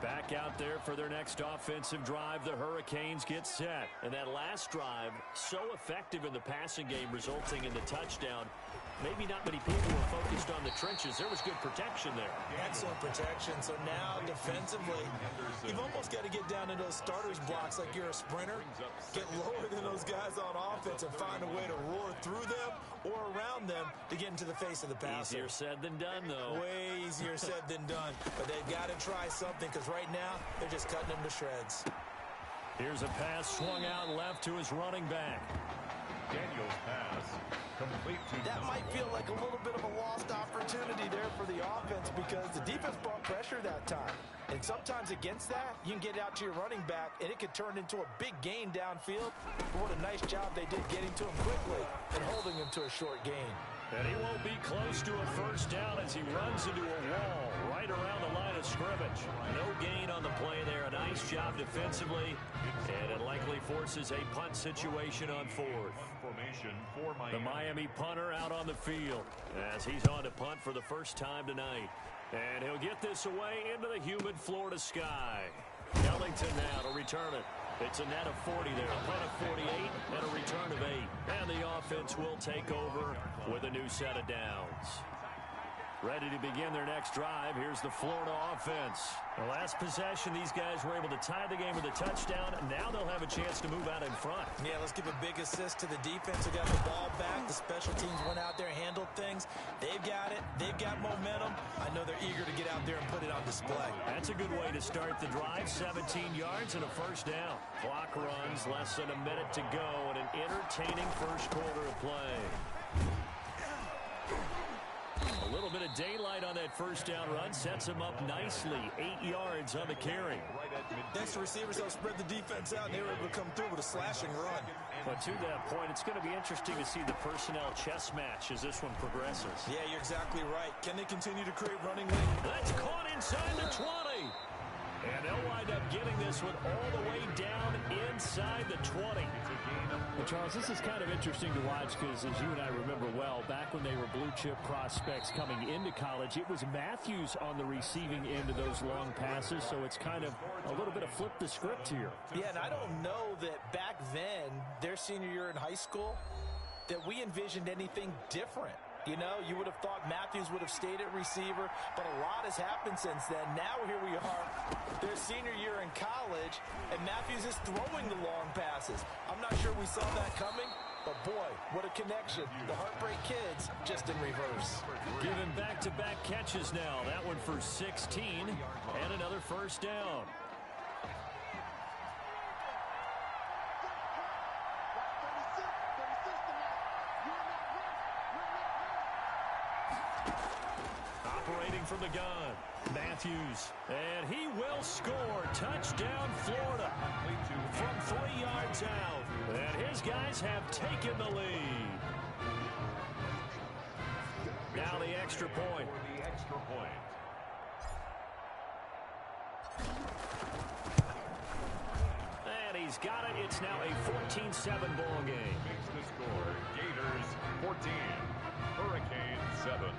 Back out there for their next offensive drive. The Hurricanes get set. And that last drive, so effective in the passing game, resulting in the touchdown. Maybe not many people were focused on the trenches. There was good protection there. Excellent protection. So now defensively, you've almost got to get down in those starters blocks like you're a sprinter. Get lower than those guys on offense and find a way to roar through them or around them to get into the face of the passer. Easier said than done, though. Way easier said than done. But they've got to try something because right now they're just cutting them to shreds. Here's a pass swung out left to his running back. Daniel's pass complete to that might feel like a little bit of a lost opportunity there for the offense because the defense brought pressure that time. And sometimes against that, you can get out to your running back, and it could turn into a big gain downfield. But what a nice job they did getting to him quickly and holding him to a short gain. And he won't be close to a first down as he runs into a wall right around the line of scrimmage. No gain on the play there. A nice job defensively. And it likely forces a punt situation on fourth. The Miami punter out on the field as he's on to punt for the first time tonight. And he'll get this away into the humid Florida sky. Ellington now to return it. It's a net of 40 there, a punt of 48, and a return of 8. And the offense will take over with a new set of downs. Ready to begin their next drive. Here's the Florida offense. The last possession, these guys were able to tie the game with a touchdown. Now they'll have a chance to move out in front. Yeah, let's give a big assist to the defense who got the ball back. The special teams went out there, handled things. They've got it. They've got momentum. I know they're eager to get out there and put it on display. That's a good way to start the drive. 17 yards and a first down. Clock runs, less than a minute to go, and an entertaining first quarter of play. A little bit of daylight on that first down run sets him up nicely. 8 yards on the carry. Thanks to receivers, they'll spread the defense out, and they were able to come through with a slashing run. But to that point, it's going to be interesting to see the personnel chess match as this one progresses. Yeah, you're exactly right. Can they continue to create running lane? That's caught inside the 20. And they'll wind up getting this one all the way down inside the 20. Well, Charles, this is kind of interesting to watch because, as you and I remember well, back when they were blue-chip prospects coming into college, it was Matthews on the receiving end of those long passes, so it's kind of a little bit of flip the script here. Yeah, and I don't know that back then, their senior year in high school, that we envisioned anything different. You know, you would have thought Matthews would have stayed at receiver, but a lot has happened since then. Now here we are, their senior year in college, and Matthews is throwing the long passes. I'm not sure we saw that coming, but boy, what a connection. The Heartbreak Kids just in reverse. Given back-to-back catches now. That one for 16 and another first down. Operating from the gun, Matthews, and he will score. Touchdown, Florida, from 3 yards out. And his guys have taken the lead. Now the extra point. And he's got it. It's now a 14-7 ball game. Makes the score. Gators 14, Hurricanes 7.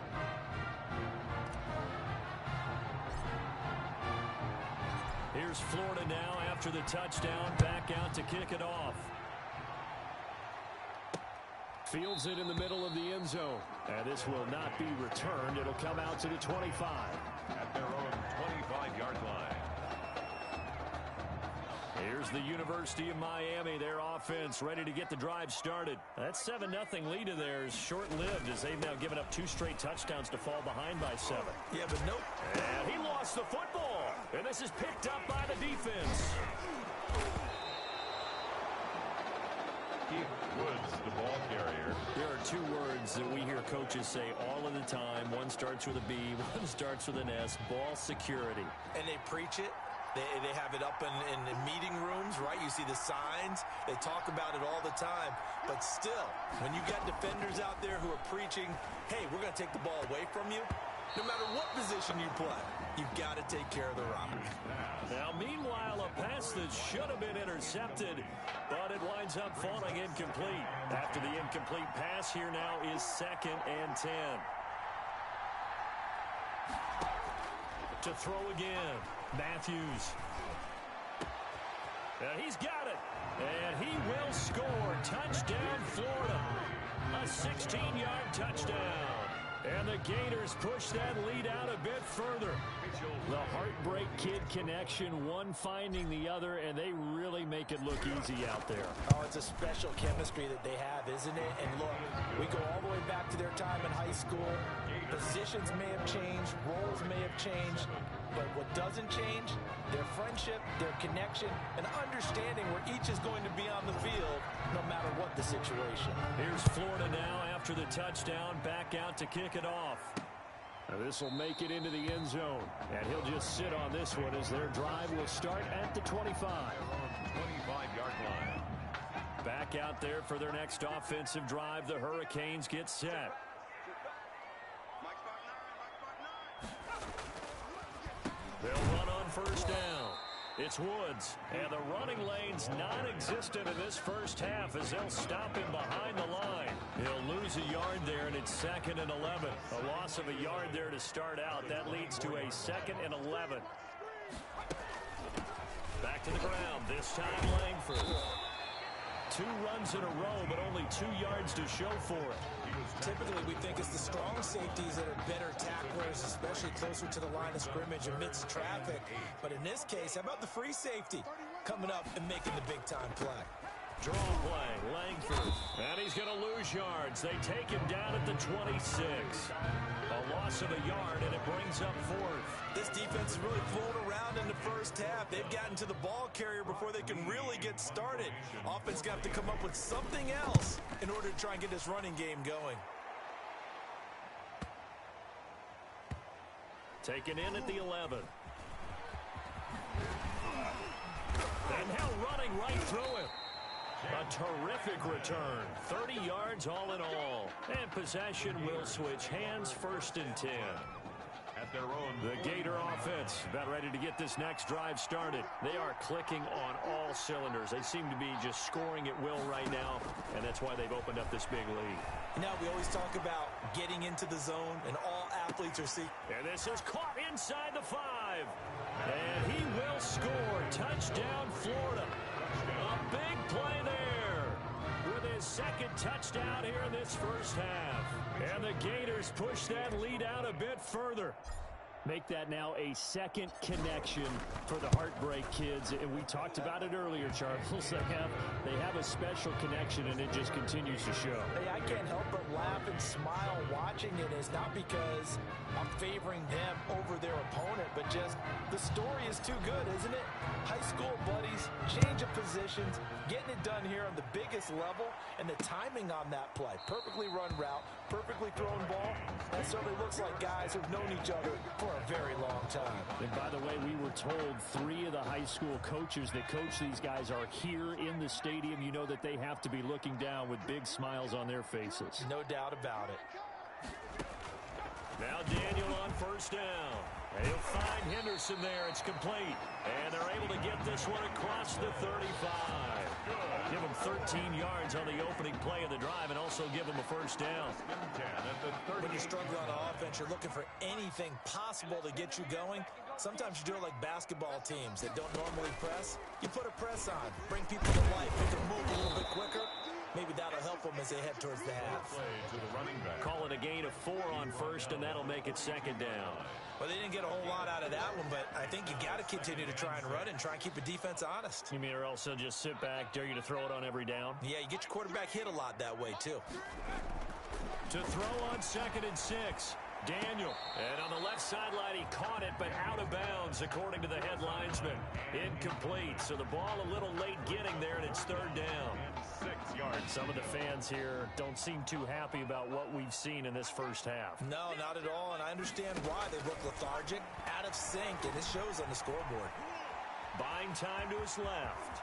Here's Florida now after the touchdown, back out to kick it off. Fields it in the middle of the end zone. And this will not be returned. It'll come out to the 25. At their own 25-yard line. Here's the University of Miami, their offense ready to get the drive started. That 7-0 lead of theirs short-lived as they've now given up 2 straight touchdowns to fall behind by 7. Yeah, but nope. And he lost the football. And this is picked up by the defense. Keith Woods, the ball carrier. There are two words that we hear coaches say all of the time. One starts with a B, one starts with an S, ball security. And they preach it. They have it up in meeting rooms, right? You see the signs. They talk about it all the time. But still, when you got defenders out there who are preaching, hey, we're going to take the ball away from you, no matter what position you play, you've got to take care of the rock. Now, meanwhile, a pass that should have been intercepted, but it winds up falling incomplete. After the incomplete pass, here now is 2nd and 10. To throw again, Matthews. He's got it, and he will score. Touchdown, Florida. A 16-yard touchdown. And the Gators push that lead out a bit further. The Heartbreak Kid connection, one finding the other, and they really make it look easy out there. Oh, it's a special chemistry that they have, isn't it? And look, we go all the way back to their time in high school. Positions may have changed, roles may have changed, but what doesn't change, their friendship, their connection, and understanding where each is going to be on the field, no matter what the situation. Here's Florida now after the touchdown, back out to kick it off. This will make it into the end zone, and he'll just sit on this one as their drive will start at the 25. 25-yard line. Back out there for their next offensive drive. The Hurricanes get set. They'll run on first down. It's Woods, and the running lane's non-existent in this first half as they'll stop him behind the line. He'll lose a yard there, and it's 2nd and 11. A loss of a yard there to start out. That leads to a 2nd and 11. Back to the ground, this time Langford. 2 runs in a row, but only 2 yards to show for it. Typically, we think it's the strong safeties that are better tacklers, especially closer to the line of scrimmage amidst traffic. But in this case, how about the free safety coming up and making the big-time play? Draw play, Langford. And he's going to lose yards. They take him down at the 26. A loss of a yard, and it brings up 4th. This defense has really flown around in the first half. They've gotten to the ball carrier before they can really get started. Offense got to come up with something else in order to try and get this running game going. Taken in at the 11. And now running right through him. A terrific return. 30 yards all in all. And possession will switch hands, 1st and 10. At their own. The Gator offense about ready to get this next drive started. They are clicking on all cylinders. They seem to be just scoring at will right now, and that's why they've opened up this big lead. Now, we always talk about getting into the zone, and all athletes are seeking. And this is caught inside the 5. And he will score. Touchdown, Florida. A big play there with his 2nd touchdown here in this first half. And the Gators push that lead out a bit further. Make that now a 2nd connection for the Heartbreak Kids. And we talked about it earlier, Charles. They have a special connection, and it just continues to show. Hey, I can't help but laugh and smile watching it. It's not because I'm favoring them over their opponent, but just the story is too good, isn't it? High school buddies, change of positions, getting it done here on the biggest level, and the timing on that play. Perfectly run route, perfectly thrown ball. That certainly looks like guys who've known each other for a very long time. And by the way, we were told 3 of the high school coaches that coach these guys are here in the stadium. You know that they have to be looking down with big smiles on their faces. No doubt about it. Now Daniel on first down. And he'll find Henderson there. It's complete. And they're able to get this one across the 35. Give them 13 yards on the opening play of the drive and also give them a first down. When you're struggling on offense, you're looking for anything possible to get you going. Sometimes you do it like basketball teams that don't normally press. You put a press on, bring people to life, make them move a little bit quicker. Maybe that'll help them as they head towards the half. Call it a gain of 4 on first, and that'll make it 2nd down. Well, they didn't get a whole lot out of that one, but I think you got to continue to try and run and try and keep the defense honest. You mean or else they'll just sit back, dare you to throw it on every down? Yeah, you get your quarterback hit a lot that way, too. To throw on 2nd and 6. Daniel. And on the left sideline, he caught it, but out of bounds, according to the head linesman. Incomplete. So the ball a little late getting there, and it's third down. 6 yards. Some of the fans here don't seem too happy about what we've seen in this first half. No, not at all, and I understand why. They look lethargic, out of sync, and it shows on the scoreboard. Buying time to his left.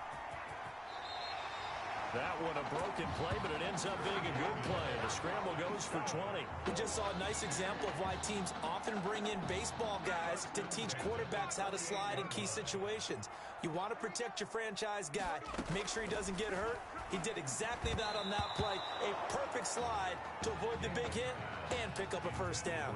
That one a broken play, but it ends up being a good play. The scramble goes for 20. We just saw a nice example of why teams often bring in baseball guys to teach quarterbacks how to slide in key situations. You want to protect your franchise guy. Make sure he doesn't get hurt. He did exactly that on that play. A perfect slide to avoid the big hit and pick up a first down.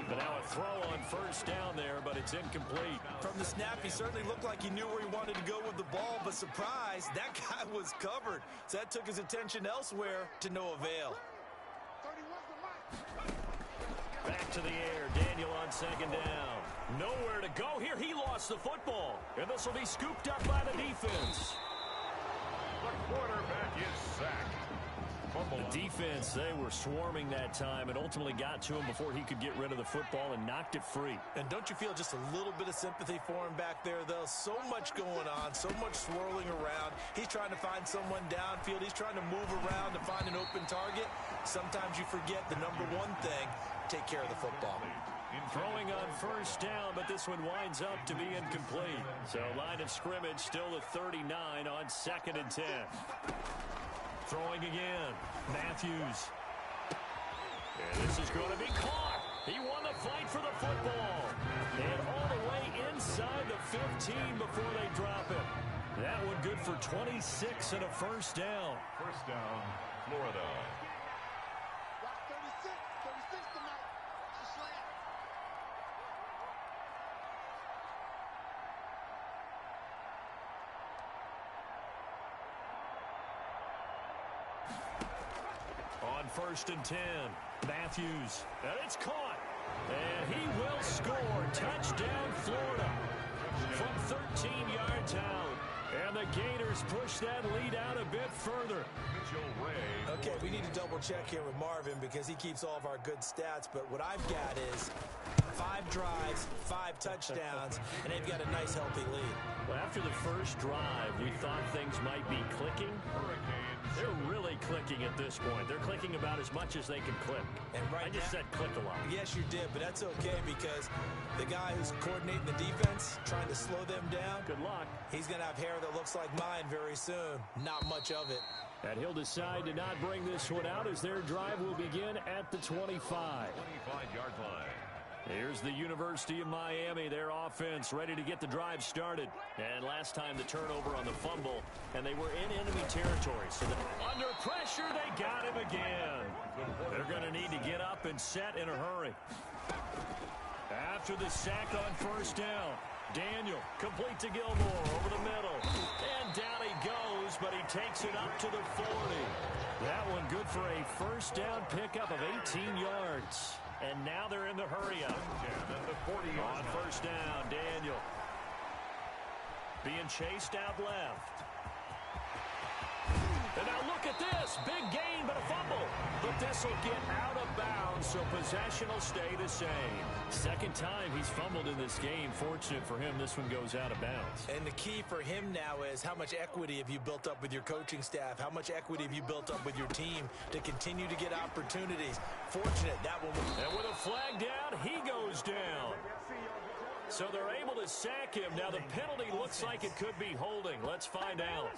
But now a throw on first down there, but it's incomplete. From the snap, he certainly looked like he knew where he wanted to go with the ball, but surprise, that guy was covered. So that took his attention elsewhere to no avail. Back to the air. Daniel on second down. Nowhere to go here. He lost the football. And this will be scooped up by the defense. The quarterback is sacked. The defense, they were swarming that time and ultimately got to him before he could get rid of the football and knocked it free. And don't you feel just a little bit of sympathy for him back there, though? So much going on, so much swirling around. He's trying to find someone downfield. He's trying to move around to find an open target. Sometimes you forget the number one thing, take care of the football. Throwing on first down, but this one winds up to be incomplete. So line of scrimmage still at 39 on 2nd and 10. Throwing again. Matthews. And this is going to be caught. He won the fight for the football. And all the way inside the 15 before they drop it. That one good for 26 and a first down. First down, Florida. On 1st and 10, Matthews, and it's caught, and he will score. Touchdown, Florida, from 13 yards out, and the Gators push that lead out a bit further. Okay, we need to double check here with Marvin because he keeps all of our good stats, but what I've got is 5 drives, 5 touchdowns, and they've got a nice healthy lead. Well, after the first drive, we thought things might be clicking. They're really clicking at this point. They're clicking about as much as they can click. And right I just said click a lot. Yes, you did, but that's okay because the guy who's coordinating the defense, trying to slow them down, good luck. He's going to have hair that looks like mine very soon. Not much of it. And he'll decide to not bring this one out as their drive will begin at the 25. 25-yard line. Here's the University of Miami, their offense ready to get the drive started. And last time the turnover on the fumble, and they were in enemy territory. So under pressure, they got him again. They're going to need to get up and set in a hurry. After the sack on first down, Daniel complete to Gilmore over the middle. And down he goes, but he takes it up to the 40. That one good for a first down pickup of 18 yards. And now they're in the hurry-up. On first down, Daniel. Being chased out left. And now look at this. Big gain, but a fumble. But this will get out of bounds, so possession will stay the same. Second time he's fumbled in this game. Fortunate for him, this one goes out of bounds. And the key for him now is how much equity have you built up with your coaching staff? How much equity have you built up with your team to continue to get opportunities? Fortunate that one. And with a flag down, he goes down. So they're able to sack him. Now the penalty looks like it could be holding. Let's find out.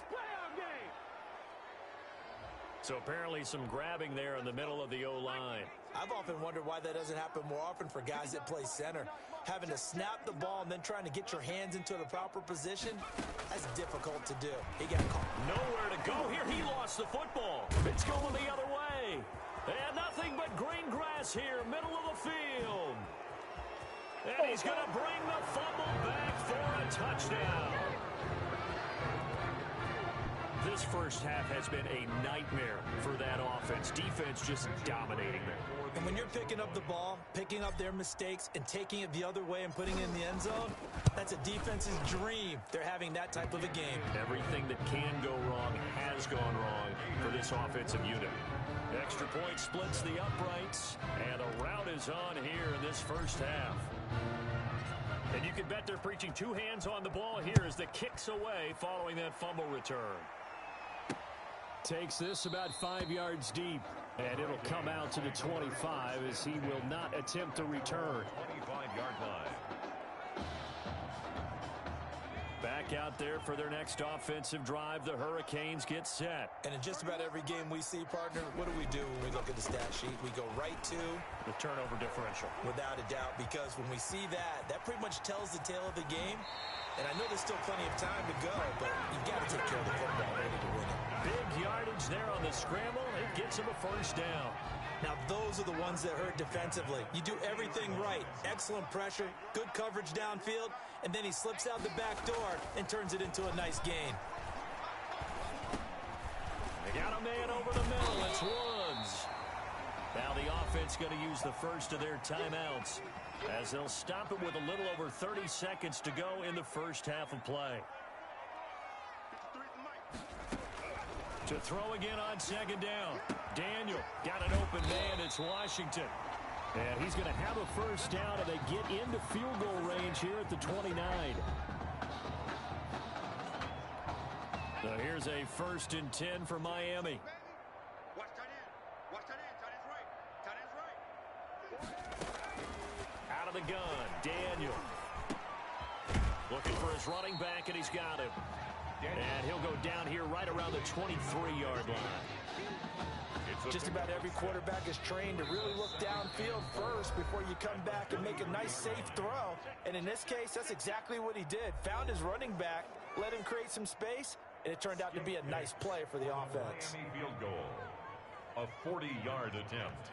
So apparently some grabbing there in the middle of the O-line. I've often wondered why that doesn't happen more often for guys that play center. Having to snap the ball and then trying to get your hands into the proper position, that's difficult to do. He got caught. Nowhere to go here. He lost the football. It's going the other way. And nothing but green grass here, middle of the field. And he's going to bring the fumble back for a touchdown. This first half has been a nightmare for that offense. Defense just dominating them. And when you're picking up the ball, picking up their mistakes, and taking it the other way and putting it in the end zone, that's a defense's dream. They're having that type of a game. Everything that can go wrong has gone wrong for this offensive unit. Extra point splits the uprights, and a rout is on here in this first half. And you can bet they're preaching two hands on the ball here as the kick's away following that fumble return. Takes this about 5 yards deep, and it'll come out to the 25 as he will not attempt to return. 25-yard line. Back out there for their next offensive drive, the Hurricanes get set. And in just about every game we see, partner, what do we do when we look at the stat sheet? We go right to the turnover differential. Without a doubt, because when we see that, that pretty much tells the tale of the game. And I know there's still plenty of time to go, but you've got to take care of the football ready to win it. Big yardage there on the scramble. It gets him a first down. Now, those are the ones that hurt defensively. You do everything right. Excellent pressure, good coverage downfield, and then he slips out the back door and turns it into a nice gain. They got a man over the middle. It's Woods. Now the offense going to use the first of their timeouts as they'll stop it with a little over 30 seconds to go in the first half of play. To throw again on second down. Daniel got an open man. It's Washington. And he's going to have a first down, and they get into field goal range here at the 29. So here's a 1st and 10 for Miami. Watch tight end. Watch tight end. Tight end's right. Tight end's right. Out of the gun, Daniel. Looking for his running back, and he's got him. And he'll go down here right around the 23-yard line. Just about every quarterback is trained to really look downfield first before you come back and make a nice, safe throw. And in this case, that's exactly what he did. Found his running back, let him create some space, and it turned out to be a nice play for the offense. Miami field goal. A 40-yard attempt.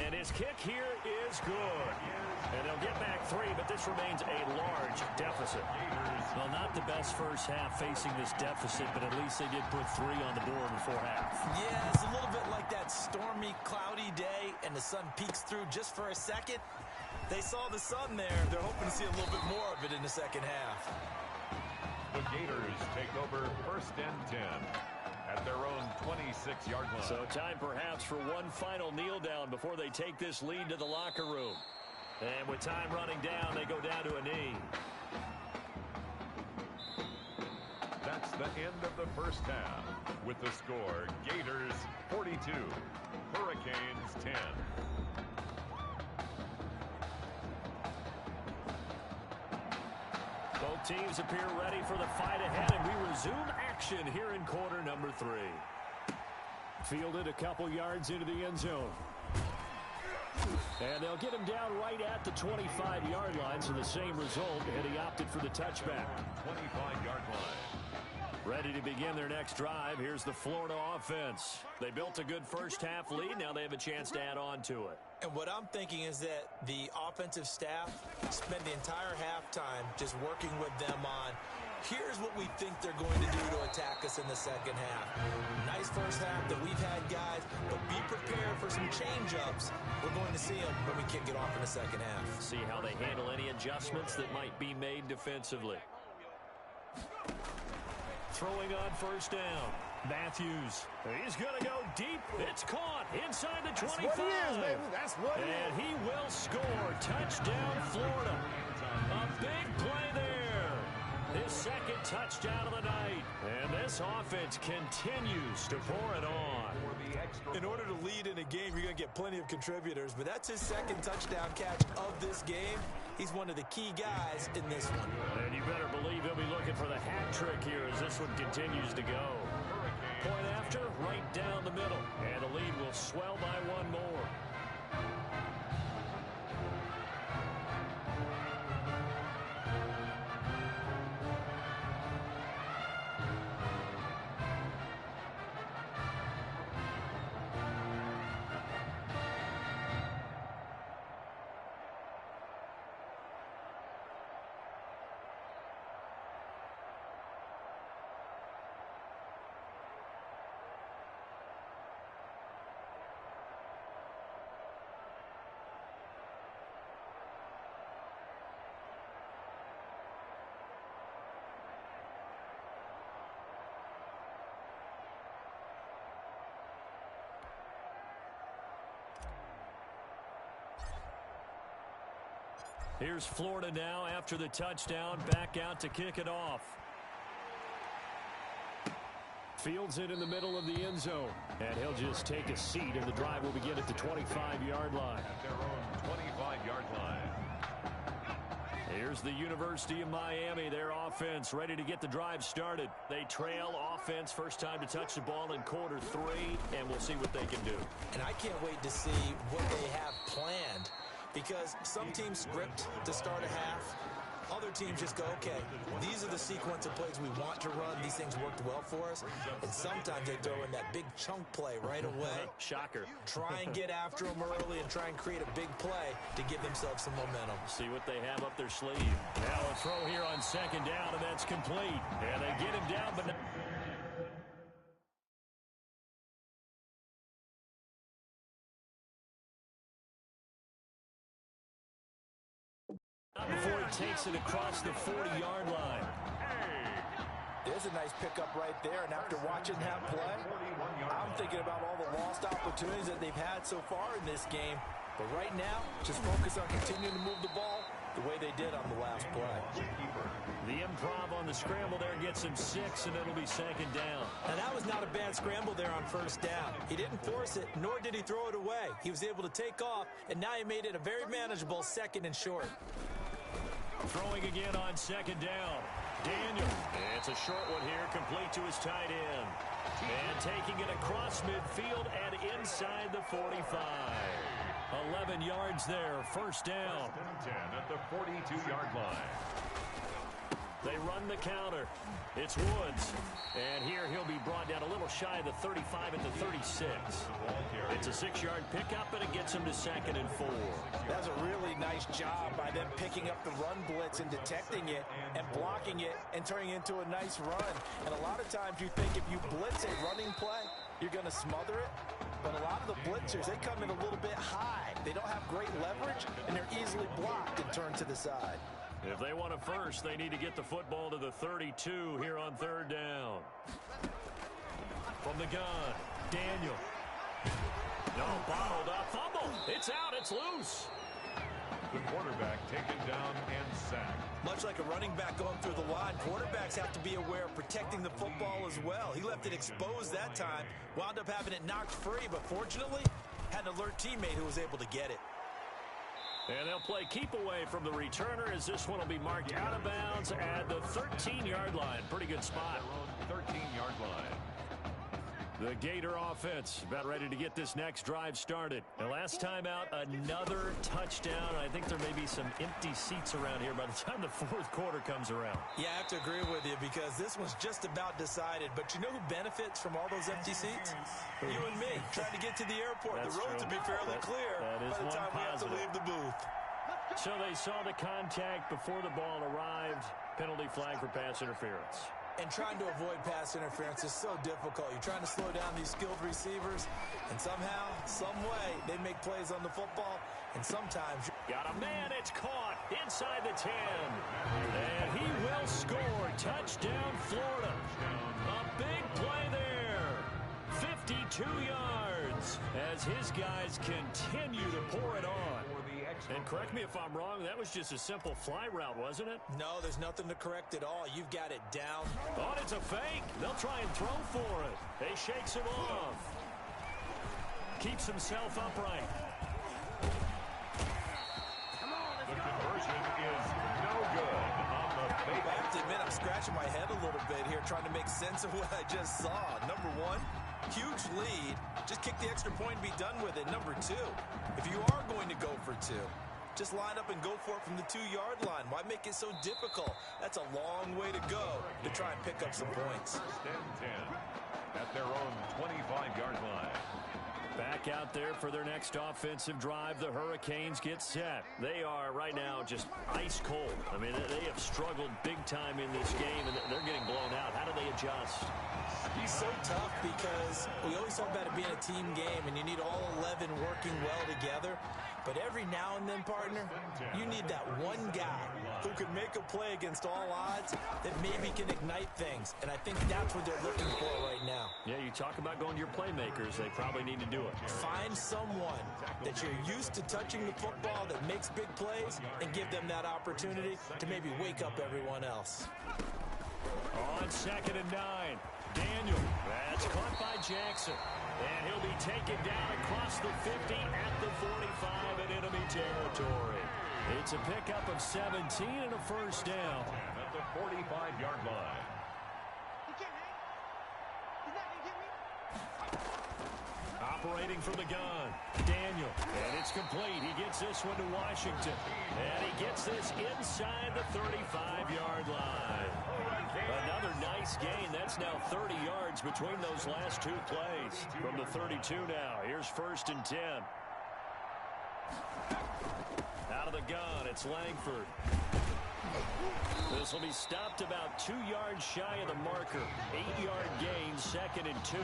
And his kick here is good. And they'll get back 3, but this remains a large deficit. Well, not the best first half facing this deficit, but at least they did put 3 on the board before half. Yeah, it's a little bit like that stormy, cloudy day, and the sun peeks through just for a second. They saw the sun there. They're hoping to see a little bit more of it in the second half. The Gators take over 1st and 10. At their own 26-yard line. So time perhaps for one final kneel down before they take this lead to the locker room. And with time running down, they go down to a knee. That's the end of the first half. With the score, Gators 42, Hurricanes 10. Both teams appear ready for the fight ahead, and we resume action here in quarter number 3. Fielded a couple yards into the end zone. And they'll get him down right at the 25-yard line, so the same result, and he opted for the touchback. 25-yard line. Ready to begin their next drive. Here's the Florida offense. They built a good first half lead. Now they have a chance to add on to it. And what I'm thinking is that the offensive staff spent the entire halftime just working with them on, here's what we think they're going to do to attack us in the second half. Nice first half that we've had, guys, but be prepared for some change-ups. We're going to see them when we kick it off in the second half. See how they handle any adjustments that might be made defensively. Throwing on first down. Matthews. He's going to go deep. It's caught inside the 25. That's what he is, baby. That's what he is. And he will score. Touchdown, Florida. A big play there. His second touchdown of the night. And this offense continues to pour it on. In order to lead in a game, you're going to get plenty of contributors, but that's his second touchdown catch of this game. He's one of the key guys in this one. And you better believe he'll be looking for the hat trick here as this one continues to go. Point after, right down the middle. And the lead will swell by one more. Here's Florida now after the touchdown, back out to kick it off. Fields it in the middle of the end zone, and he'll just take a seat, and the drive will begin at the 25-yard line. At their own 25-yard line. Here's the University of Miami, their offense ready to get the drive started. They trail offense, first time to touch the ball in quarter 3, and we'll see what they can do. And I can't wait to see what they have planned, because some teams script to start a half. Other teams just go, okay, these are the sequence of plays we want to run. These things worked well for us. And sometimes they throw in that big chunk play right away. Shocker. Try and get after them early and try and create a big play to give themselves some momentum. See what they have up their sleeve. Now a throw here on second down, and that's complete. And they get him down, but before he takes it across the 40-yard line. There's a nice pickup right there, and after watching that play, I'm thinking about all the lost opportunities that they've had so far in this game. But right now, just focus on continuing to move the ball the way they did on the last play. The improv on the scramble there gets him 6, and it'll be second down. Now, that was not a bad scramble there on first down. He didn't force it, nor did he throw it away. He was able to take off, and now he made it a very manageable second and short. Throwing again on second down. Daniel. It's a short one here, complete to his tight end. And taking it across midfield and inside the 45. 11 yards there, first down. 10 at the 42-yard line. They run the counter. It's Woods. And here he'll be brought down a little shy of the 35 at the 36. It's a 6-yard pickup, and it gets him to second and 4. That's a really nice job by them picking up the run blitz and detecting it and blocking it and turning it into a nice run. And a lot of times you think if you blitz a running play, you're going to smother it. But a lot of the blitzers, they come in a little bit high. They don't have great leverage, and they're easily blocked and turned to the side. If they want it first, they need to get the football to the 32 here on third down. From the gun, Daniel. No, bottled up, fumble. It's out, it's loose. The quarterback taken down and sacked. Much like a running back going through the line, quarterbacks have to be aware of protecting the football as well. He left it exposed that time, wound up having it knocked free, but fortunately, had an alert teammate who was able to get it. And they'll play keep away from the returner as this one will be marked out of bounds at the 13-yard line. Pretty good spot. 13-yard line. The Gator offense about ready to get this next drive started. The last time out, another touchdown. I think there may be some empty seats around here by the time the fourth quarter comes around. Yeah, I have to agree with you because this one's just about decided. But you know who benefits from all those empty seats? You and me, trying to get to the airport. That's the roads will be fairly clear by the time we have to leave the booth. So they saw the contact before the ball arrived. Penalty flag for pass interference. And trying to avoid pass interference is so difficult. You're trying to slow down these skilled receivers, and somehow, some way, they make plays on the football, and sometimes... Got a man, it's caught inside the 10. And he will score. Touchdown, Florida. A big play there. 52 yards as his guys continue to pour it on. And correct me if I'm wrong, that was just a simple fly route, wasn't it? No, there's nothing to correct at all. You've got it down. Oh, it's a fake. They'll try and throw for it. He shakes him off. Keeps himself upright. The conversion is no good on the fake. I have to admit, I'm scratching my head a little bit here, trying to make sense of what I just saw. Number one, huge lead. Just kick the extra point and be done with it. Number two, if you are going to go for two, just line up and go for it from the 2-yard line. Why make it so difficult? That's a long way to go to try and pick up some points. 10-10 at their own 25-yard line. Back out there for their next offensive drive. The Hurricanes get set. They are right now just ice cold. I mean, they have struggled big time in this game, and they're getting blown out. How do they adjust? He's so tough because we always talk about it being a team game, and you need all 11 working well together. But every now and then, partner, you need that one guy who can make a play against all odds that maybe can ignite things. And I think that's what they're looking for right now. Yeah, you talk about going to your playmakers. They probably need to do it. Find someone that you're used to touching the football that makes big plays and give them that opportunity to maybe wake up everyone else. On 2nd and 9, Daniel. That's caught by Jackson. And he'll be taken down across the 50 at the 45 in enemy territory. It's a pickup of 17 and a first down. At the 45-yard line. Operating from the gun, Daniel. And it's complete. He gets this one to Washington. And he gets this inside the 35-yard line. Another nice gain. That's now 30 yards between those last two plays. From the 32 now. Here's 1st and 10. Out of the gun, it's Langford. This will be stopped about 2 yards shy of the marker. 8-yard gain, 2nd and 2.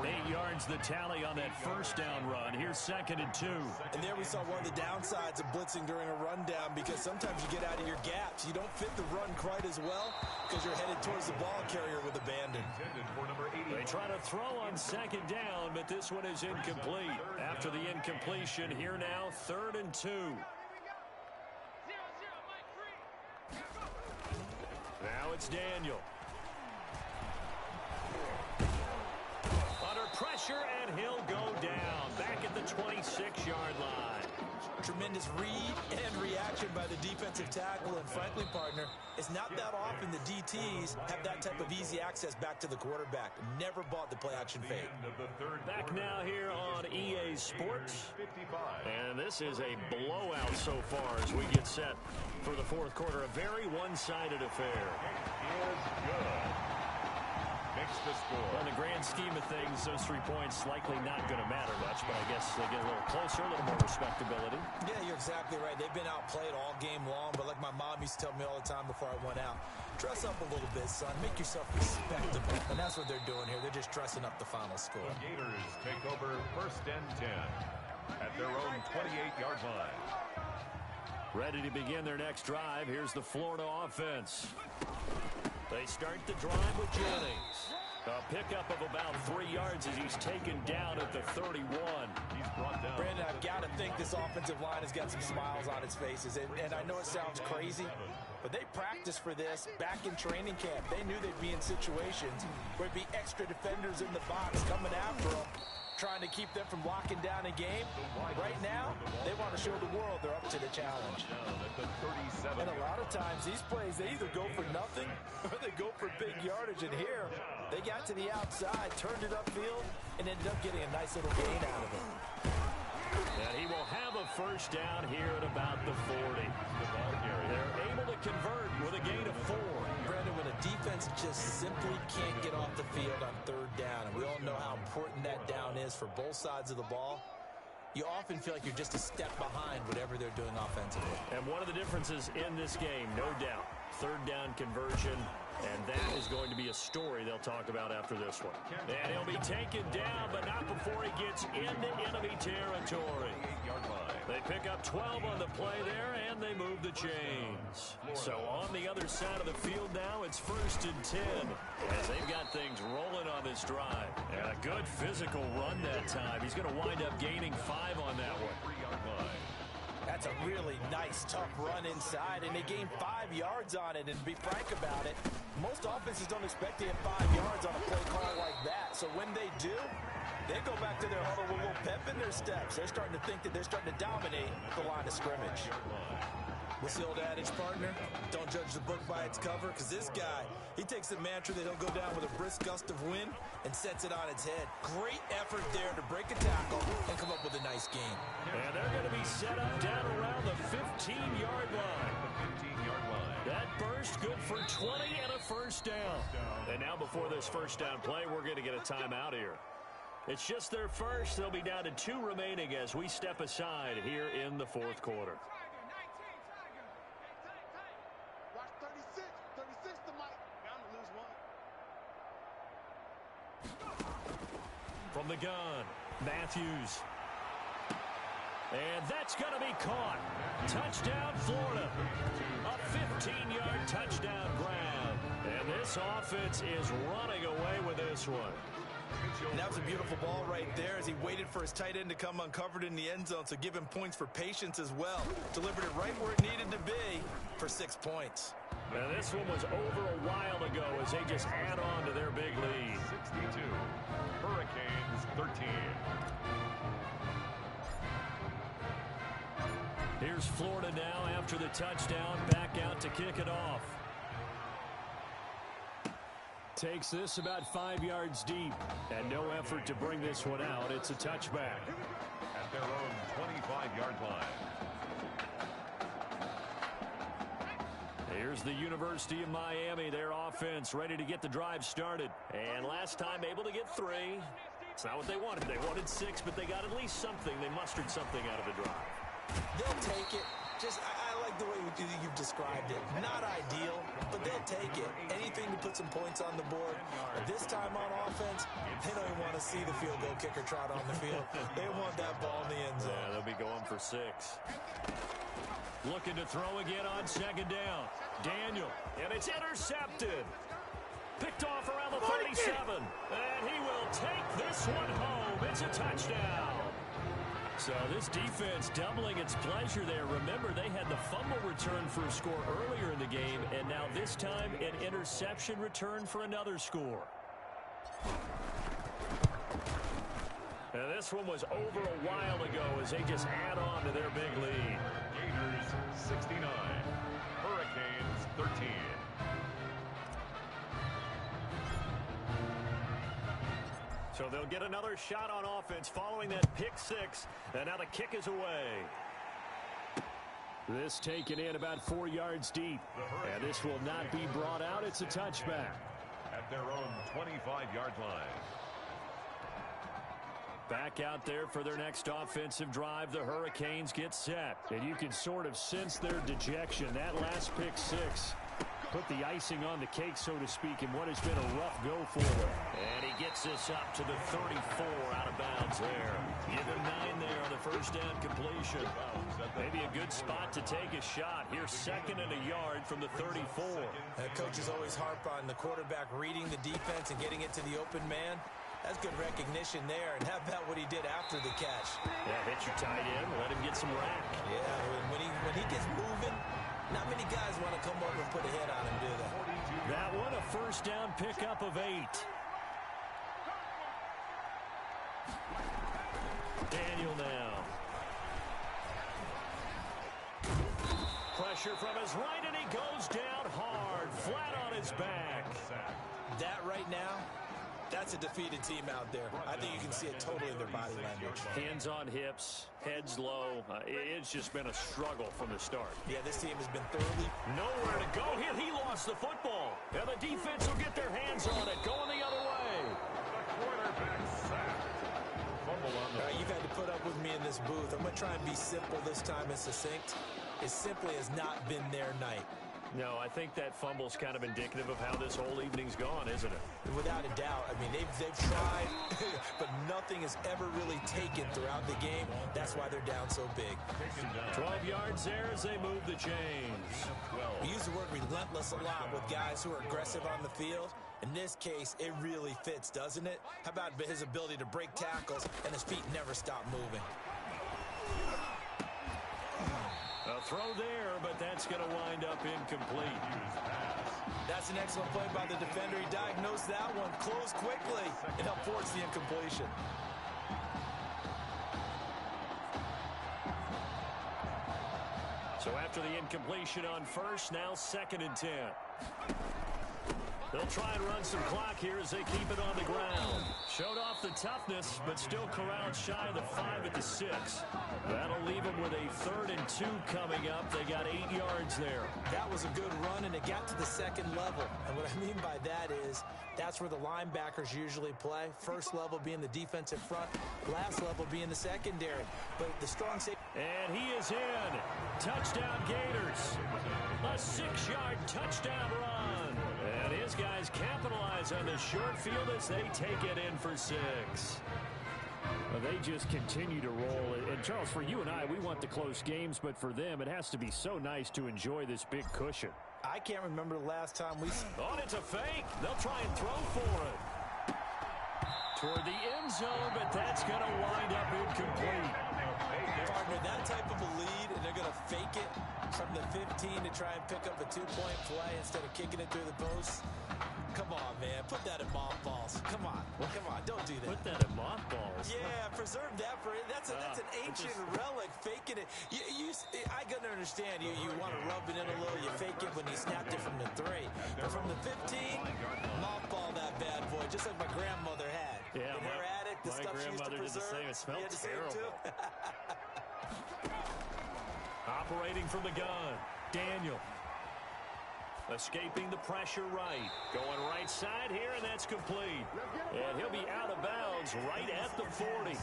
8 yards the tally on that first down run. Here's 2nd and 2. And there we saw one of the downsides of blitzing during a rundown, because sometimes you get out of your gaps. You don't fit the run quite as well because you're headed towards the ball carrier with abandon. They try to throw on 2nd down, but this one is incomplete. After the incompletion, here now, 3rd and 2. Now it's Daniel. Under pressure, and he'll go down. Back at the 26-yard line. Tremendous read and reaction by the defensive tackle. And frankly, partner, it's not that often the DTs have that type of easy access back to the quarterback. Never bought the play-action fake. Back now here on EA Sports. And this is a blowout so far as we get set for the fourth quarter. A very one-sided affair. Is good. Makes the score. Well, in the grand scheme of things, those 3 points likely not going to matter much, but I guess they get a little closer, a little more respectability. Yeah, you're exactly right. They've been outplayed all game long, but like my mom used to tell me all the time before I went out, dress up a little bit, son. Make yourself respectable. And that's what they're doing here. They're just dressing up the final score. The Gators take over 1st and 10 at their own 28-yard line. Ready to begin their next drive. Here's the Florida offense. They start the drive with Jennings. A pickup of about 3 yards as he's taken down at the 31. He's brought down. Brandon, I've got to think this offensive line has got some smiles on its faces. And I know it sounds crazy, but they practiced for this back in training camp. They knew they'd be in situations where there'd be extra defenders in the box coming after them, trying to keep them from locking down a game. Right now, they want to show the world they're up to the challenge. And a lot of times, these plays, they either go for nothing or they go for big yardage. And here, they got to the outside, turned it upfield, and ended up getting a nice little gain out of it. And he will have a first down here at about the 40. They're able to convert with a gain of 4. Brandon, when a defense just simply can't get off the field on 3rd down, and we all know how important that down is for both sides of the ball, you often feel like you're just a step behind whatever they're doing offensively. And one of the differences in this game, no doubt, 3rd down conversion, and that is going to be a story they'll talk about after this one. And he'll be taken down, but not before he gets into enemy territory. They pick up 12 on the play there, and they move the chains. So on the other side of the field now, it's 1st and 10, as they've got things rolling on this drive. And a good physical run that time. He's going to wind up gaining 5 on that one. That's a really nice, tough run inside, and they gained 5 yards on it. And to be frank about it, most offenses don't expect to hit 5 yards on a play call like that. So when they do, they go back to their huddle with a little pep in their steps. They're starting to think that they're starting to dominate the line of scrimmage. What's the old adage, partner? Don't judge the book by its cover, because this guy, he takes the mantra that he'll go down with a brisk gust of wind and sets it on its head. Great effort there to break a tackle and come up with a nice game. And they're going to be set up down around the 15-yard line. That burst good for 20 and a first down. And now before this first down play, we're going to get a timeout here. It's just their first. They'll be down to 2 remaining as we step aside here in the fourth quarter. From the gun, Matthews. And that's going to be caught. Touchdown, Florida. A 15-yard touchdown grab. And this offense is running away with this one. And that was a beautiful ball right there as he waited for his tight end to come uncovered in the end zone, so give him points for patience as well. Delivered it right where it needed to be for 6 points. Now this one was over a while ago as they just add on to their big lead. 62. Hurricanes 13. Here's Florida now after the touchdown, back out to kick it off. Takes this about 5 yards deep, and no effort to bring this one out. It's a touchback. At their own 25-yard line. Here's the University of Miami, their offense ready to get the drive started. And last time able to get 3. It's not what they wanted. They wanted 6, but they got at least something. They mustered something out of the drive. They'll take it. I like the way you've described it. Not ideal, but they'll take it. Anything to put some points on the board. But this time on offense, they don't even want to see the field goal kicker trot on the field. They want that ball in the end zone. Yeah, they'll be going for 6. Looking to throw again on second down. Daniel, and it's intercepted. Picked off around the 37. And he will take this one home. It's a touchdown. So this defense doubling its pleasure there. Remember, they had the fumble return for a score earlier in the game, and now this time an interception return for another score. And this one was over a while ago as they just add on to their big lead. Gators 69. Hurricanes 13. So they'll get another shot on offense following that pick 6. And now the kick is away. This taken in about 4 yards deep. And this will not be brought out. It's a touchback. At their own 25-yard line. Back out there for their next offensive drive. The Hurricanes get set. And you can sort of sense their dejection. That last pick 6 put the icing on the cake, so to speak, in what has been a rough go for them. And he gets this up to the 34 out of bounds there. Give him 9 there on the first down completion. Maybe a good spot to take a shot. Here's 2nd and a yard from the 34. Coaches always harp on the quarterback reading the defense and getting it to the open man. That's good recognition there. And how about what he did after the catch? Yeah, hit your tight end, let him get some rack. Yeah, when he gets moving, not many guys want to come over and put a hit on him, do they? That one, a first down pickup of 8. Daniel now. Pressure from his right, and he goes down hard, flat on his back. That right now, that's a defeated team out there. I think you can see it totally in their body language. Hands on hips, heads low. It's just been a struggle from the start. Yeah, this team has been thoroughly... Nowhere to go here. He lost the football. And the defense will get their hands on it, going the other way. The quarterback sack. Fumble on the... You've had to put up with me in this booth. I'm going to try and be simple this time and succinct. It simply has not been their night. No, I think that fumble's kind of indicative of how this whole evening's gone, isn't it? Without a doubt. I mean, they've tried, but nothing is ever really taken throughout the game. That's why they're down so big. 12 yards there as they move the chains. We use the word relentless a lot with guys who are aggressive on the field. In this case, it really fits, doesn't it? How about his ability to break tackles and his feet never stop moving? A throw there, but that's going to wind up incomplete. That's an excellent play by the defender. He diagnosed that one, closed quickly, and helped force the incompletion. So after the incompletion on first, now 2nd and 10. They'll try and run some clock here as they keep it on the ground. Showed off the toughness, but still corralled shy of the 5 at the 6. That'll leave them with a 3rd and 2 coming up. They got 8 yards there. That was a good run, and it got to the 2nd level. And what I mean by that is that's where the linebackers usually play. First level being the defensive front, last level being the secondary. But the strong safety... And he is in. Touchdown Gators. A 6-yard touchdown run. And his guys capitalize on the short field as they take it in for 6. Well, they just continue to roll. And, Charles, for you and I, we want the close games, but for them, it has to be so nice to enjoy this big cushion. I can't remember the last time we... Oh, it's a fake. They'll try and throw for it. Toward the end zone, but that's going to wind up incomplete. Partner, that type of a lead, and they're going to fake it from the 15 to try and pick up a two-point play instead of kicking it through the post. Come on, man. Put that in mothballs. Come on. Come on. Don't do that. Put that in mothballs? Yeah, preserve that for it. That's an ancient relic. Faking it. I can understand. You want to rub it in a little. You fake it when you snapped it from the 3. But from the 15, mothball that bad boy, just like my grandmother had. Yeah, in her attic, the stuff she used to did the preserve. same. It smelled terrible. Operating from the gun, Daniel. Escaping the pressure right. Going right side here, and that's complete. And he'll be out of bounds right at the 40.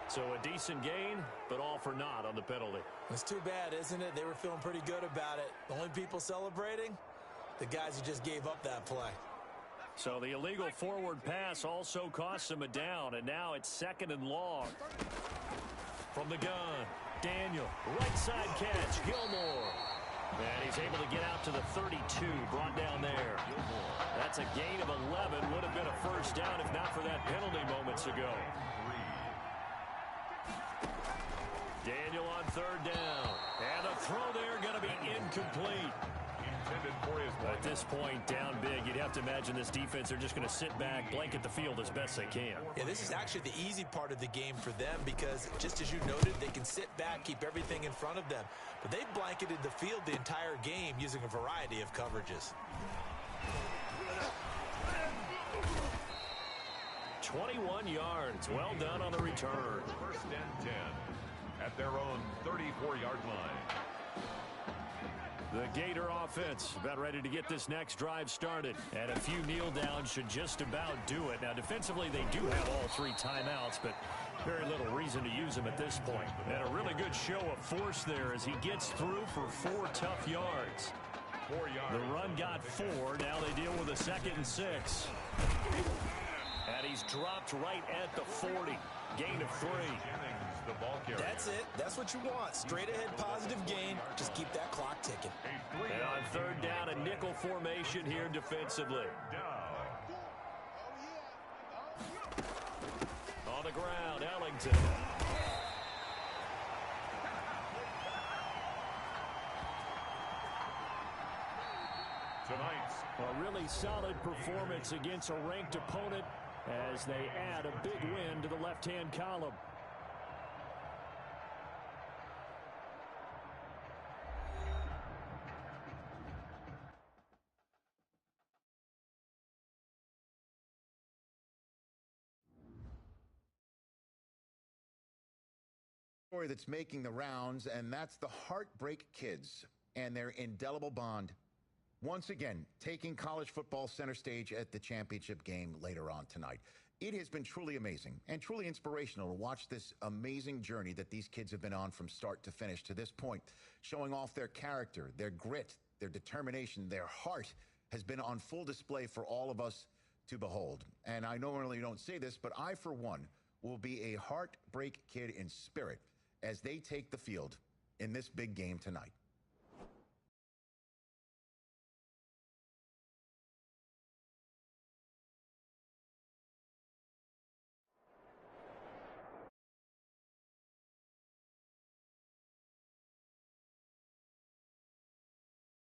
So a decent gain, but all for naught on the penalty. It's too bad, isn't it? They were feeling pretty good about it. The only people celebrating, the guys who just gave up that play. So the illegal forward pass also costs him a down, and now it's 2nd and long. From the gun, Daniel, right side catch, Gilmore. And he's able to get out to the 32, brought down there. That's a gain of 11, would have been a first down if not for that penalty moments ago. Daniel on 3rd down. And the throw there going to be incomplete. At this point, down big, you'd have to imagine this defense are just going to sit back, blanket the field as best they can. Yeah, this is actually the easy part of the game for them because, just as you noted, they can sit back, keep everything in front of them. But they've blanketed the field the entire game using a variety of coverages. 21 yards. Well done on the return. 1st and 10 at their own 34-yard line. The Gator offense about ready to get this next drive started. And a few kneel downs should just about do it. Now, defensively, they do have all 3 timeouts, but very little reason to use them at this point. And a really good show of force there as he gets through for 4 tough yards. 4 yards. The run got 4. Now they deal with a 2nd and 6. And he's dropped right at the 40. Gain of 3. The ball carrier. That's it. That's what you want. Straight ahead positive gain. Just keep that clock ticking. And on 3rd down, a nickel formation here defensively. On the ground, Ellington. Tonight's a really solid performance against a ranked opponent as they add a big win to the left-hand column. Story that's making the rounds, and that's the Heartbreak Kids and their indelible bond. Once again, taking college football center stage at the championship game later on tonight. It has been truly amazing and truly inspirational to watch this amazing journey that these kids have been on from start to finish to this point, showing off their character, their grit, their determination, their heart has been on full display for all of us to behold. And I normally don't say this, but I, for one, will be a Heartbreak Kid in spirit as they take the field in this big game tonight.